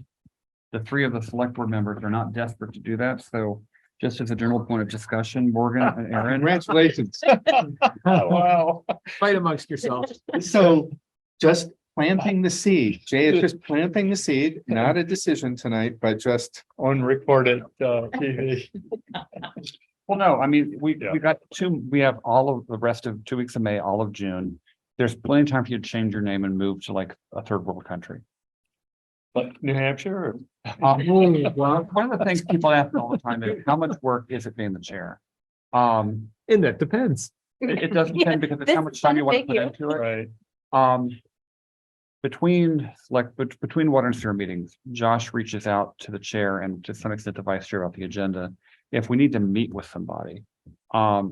Speaker 3: the three of the select board members are not desperate to do that. So just as a general point of discussion, Morgan and Aaron.
Speaker 2: Congratulations.
Speaker 4: Wow.
Speaker 1: Fight amongst yourselves.
Speaker 2: So just planting the seed. Jay is just planting the seed, not a decision tonight, but just.
Speaker 4: Unrecorded TV.
Speaker 3: Well, no, I mean, we have all of the rest of 2 weeks of May, all of June. There's plenty of time for you to change your name and move to like a third world country.
Speaker 4: Like New Hampshire?
Speaker 3: Well, one of the things people ask all the time is how much work is it being the chair?
Speaker 1: And that depends.
Speaker 3: It does depend because it's how much time you want to put into it.
Speaker 4: Right.
Speaker 3: Between water and sewer meetings, Josh reaches out to the chair and to some extent the vice chair about the agenda. If we need to meet with somebody, the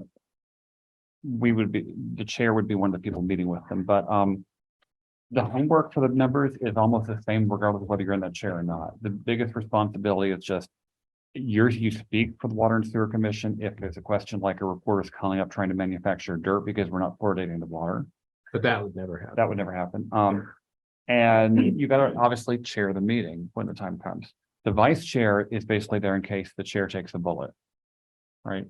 Speaker 3: chair would be one of the people meeting with them, but the homework for the members is almost the same regardless of whether you're in that chair or not. The biggest responsibility is just you speak for the Water and Sewer Commission if there's a question like a reporter's calling up trying to manufacture dirt because we're not fluoridating the water.
Speaker 1: But that would never happen.
Speaker 3: That would never happen. And you gotta obviously chair the meeting when the time comes. The vice chair is basically there in case the chair takes a bullet. Right?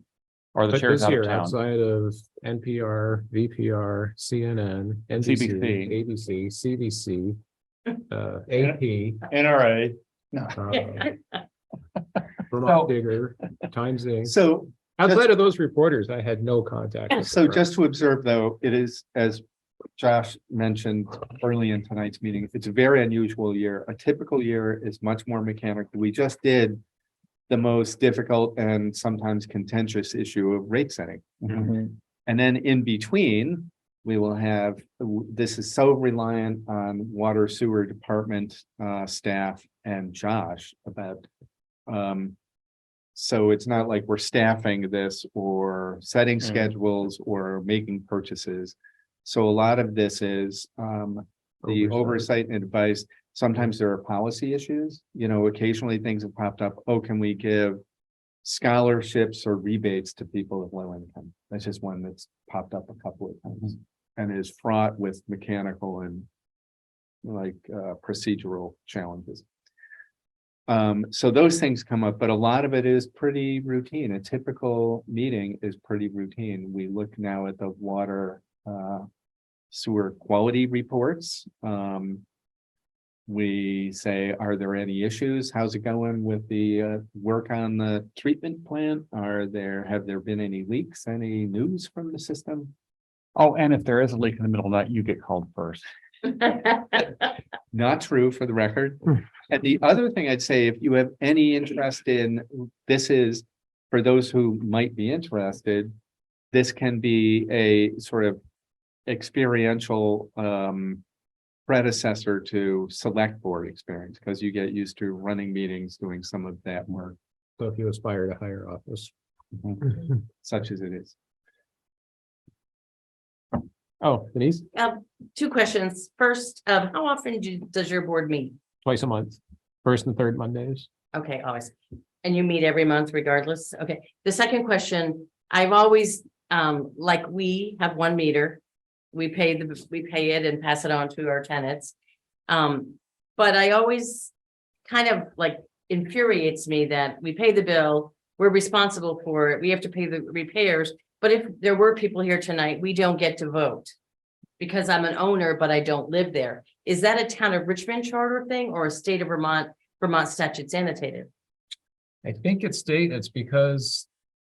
Speaker 3: Or the
Speaker 1: But
Speaker 3: chair's
Speaker 1: this
Speaker 3: out
Speaker 1: year,
Speaker 3: of town.
Speaker 1: outside of NPR, VPR, CNN, NBC,
Speaker 3: CBC.
Speaker 1: ABC, CBC, AP,
Speaker 4: NRA.
Speaker 1: Vermont Digger, Times Inc.
Speaker 2: So,
Speaker 1: Outside of those reporters, I had no contact. with
Speaker 2: so
Speaker 1: the press.
Speaker 2: just to observe though, it is, as Josh mentioned early in tonight's meeting, it's a very unusual year. A typical year is much more mechanical. We just did the most difficult and sometimes contentious issue of rate setting.
Speaker 3: Mhm.
Speaker 2: And then in between, we will have, this is so reliant on water sewer department staff and Josh about. So it's not like we're staffing this or setting schedules or making purchases. So a lot of this is the oversight and advice. Sometimes there are policy issues, occasionally things have popped up. Oh, can we give scholarships or rebates to people of low income? That's just one that's popped up a couple of times and is fraught with mechanical and like procedural challenges. So those things come up, but a lot of it is pretty routine. A typical meeting is pretty routine. We look now at the water sewer quality reports. We say, are there any issues? How's it going with the work on the treatment plant? Have there been any leaks, any news from the system?
Speaker 3: Oh, and if there is a leak in the middle of that, you get called first.
Speaker 2: Not true, for the record. And the other thing I'd say, if you have any interest in, this is, for those who might be interested, this can be a sort of experiential predecessor to select board experience, because you get used to running meetings, doing some of that work,
Speaker 1: So if you aspire to higher office.
Speaker 2: such as it is.
Speaker 1: Oh, Denise,
Speaker 6: Two questions. First, how often does your board meet?
Speaker 1: twice a month, first and third Mondays.
Speaker 6: Okay, always. And you meet every month regardless? Okay. The second question, I've always, like, we have one meter. We pay it and pass it on to our tenants. But I always kind of like infuriates me that we pay the bill, we're responsible for it, we have to pay the repairs. But if there were people here tonight, we don't get to vote. Because I'm an owner, but I don't live there. Is that a town of Richmond charter thing or a state of Vermont statutes annotated?
Speaker 1: I think it's because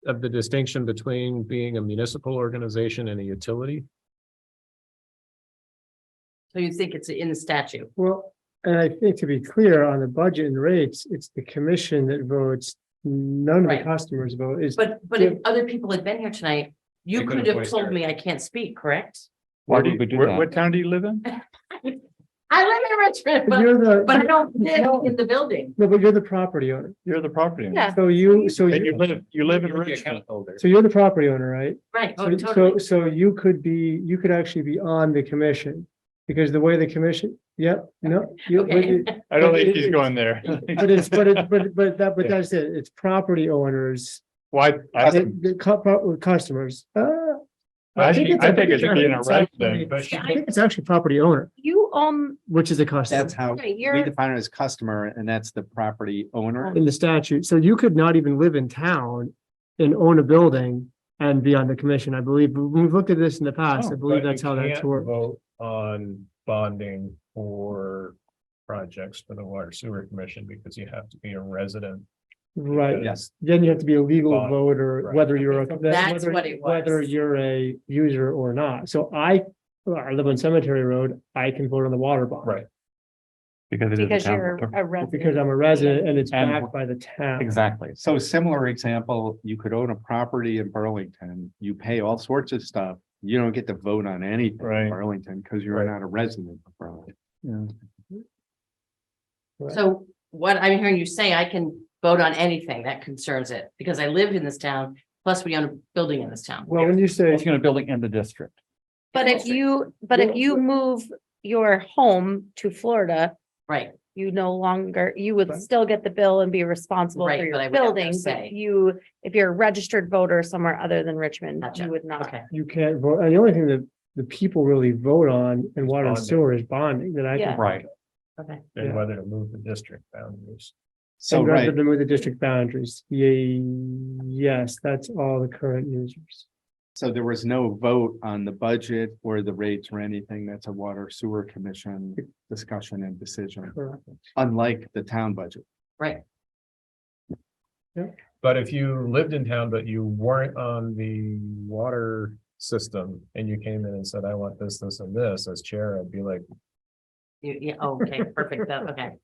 Speaker 1: of the distinction between being a municipal organization and a utility.
Speaker 6: So you think it's in the statute?
Speaker 5: Well, and I think to be clear on the budget and rates, it's the commission that votes. None of the
Speaker 6: Right.
Speaker 5: customers vote. Is
Speaker 6: But if other people had been here tonight, you
Speaker 1: They
Speaker 6: could
Speaker 1: could've
Speaker 6: have
Speaker 1: voiced
Speaker 6: told
Speaker 1: their-
Speaker 6: me I can't speak, correct?
Speaker 3: Why would we do that?
Speaker 4: What town do you live in?
Speaker 6: I live in Richmond,
Speaker 5: But you're the,
Speaker 6: but I don't live in the building.
Speaker 5: no, but you're the property owner.
Speaker 4: You're the property owner.
Speaker 10: Yeah.
Speaker 5: So you,
Speaker 4: And you live in
Speaker 1: You're the
Speaker 4: Richmond.
Speaker 1: account holder.
Speaker 5: so you're the property owner, right?
Speaker 6: Right, oh,
Speaker 5: So,
Speaker 6: totally.
Speaker 5: so you could actually be on the commission. Because the way the commission, yep, no.
Speaker 6: Okay.
Speaker 4: I don't think he's going there.
Speaker 5: But
Speaker 4: Yeah.
Speaker 5: that's it. It's property owners,
Speaker 4: Why? I
Speaker 5: customers.
Speaker 4: I think
Speaker 5: it's
Speaker 4: being a
Speaker 5: it's actually-
Speaker 4: resident, but
Speaker 5: I think it's actually property owner,
Speaker 10: You own,
Speaker 5: which is a customer
Speaker 2: That's how
Speaker 10: Right,
Speaker 2: we
Speaker 10: you're-
Speaker 2: define it as customer, and that's the property owner.
Speaker 5: in the statute. So you could not even live in town and own a building and be on the commission, I believe. We've looked at this in the past. I believe that's how that's worked.
Speaker 1: Vote on bonding for projects for the water sewer commission because you have to be a resident.
Speaker 5: Right.
Speaker 2: Yes.
Speaker 5: Then you have to be a legal
Speaker 1: Bond,
Speaker 5: voter,
Speaker 1: right.
Speaker 5: whether you're,
Speaker 6: Okay, so that's what it was.
Speaker 5: whether you're a user or not. So I live on Cemetery Road, I can vote on the water bond.
Speaker 1: Right.
Speaker 3: Because it is a
Speaker 10: because
Speaker 3: town.
Speaker 10: you're a resident.
Speaker 5: Because I'm a resident and it's
Speaker 3: And-
Speaker 5: backed by the town.
Speaker 3: Exactly.
Speaker 2: So similar example, you could own a property in Burlington, you pay all sorts of stuff. You don't get to vote on anything in
Speaker 4: Right.
Speaker 2: Burlington because you're
Speaker 1: Right.
Speaker 2: not a resident of Burlington.
Speaker 6: So what I'm hearing you say, I can vote on anything that concerns it because I live in this town, plus we own a building in this town.
Speaker 5: Well, when you say,
Speaker 3: It's gonna building in the district.
Speaker 10: But if you move your home to Florida,
Speaker 6: Right,
Speaker 10: you no longer, you would still get the bill and be responsible
Speaker 6: Right,
Speaker 10: for
Speaker 6: but I
Speaker 10: your
Speaker 6: would have no
Speaker 10: building,
Speaker 6: say.
Speaker 10: but if you're a registered voter somewhere other than Richmond,
Speaker 6: Gotcha.
Speaker 10: you would not.
Speaker 6: okay.
Speaker 5: you can't vote, and the only thing that the people really vote on in water and
Speaker 1: bonding.
Speaker 5: sewer is bonding that I
Speaker 10: Yeah.
Speaker 5: can.
Speaker 3: Right.
Speaker 6: Okay.
Speaker 1: And
Speaker 5: Yeah.
Speaker 1: whether to move the district boundaries.
Speaker 2: So,
Speaker 5: And rather
Speaker 2: right,
Speaker 5: than with the district boundaries. Yes, that's all the current users.
Speaker 2: so there was no vote on the budget or the rates or anything. That's a water sewer commission discussion and decision,
Speaker 5: Correct.
Speaker 2: unlike the town budget.
Speaker 6: Right,
Speaker 1: But if you lived in town, but you weren't on the water system and you came in and said, I want this, this and this as chair, I'd be like,
Speaker 6: yeah, okay, perfect, okay.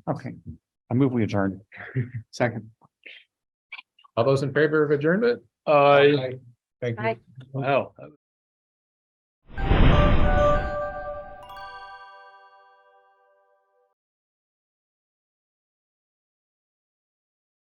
Speaker 3: Okay. I move we adjourn.
Speaker 2: Second.
Speaker 1: all those in favor of adjournment?
Speaker 4: I,
Speaker 1: Thank you.
Speaker 10: Aye.
Speaker 4: wow.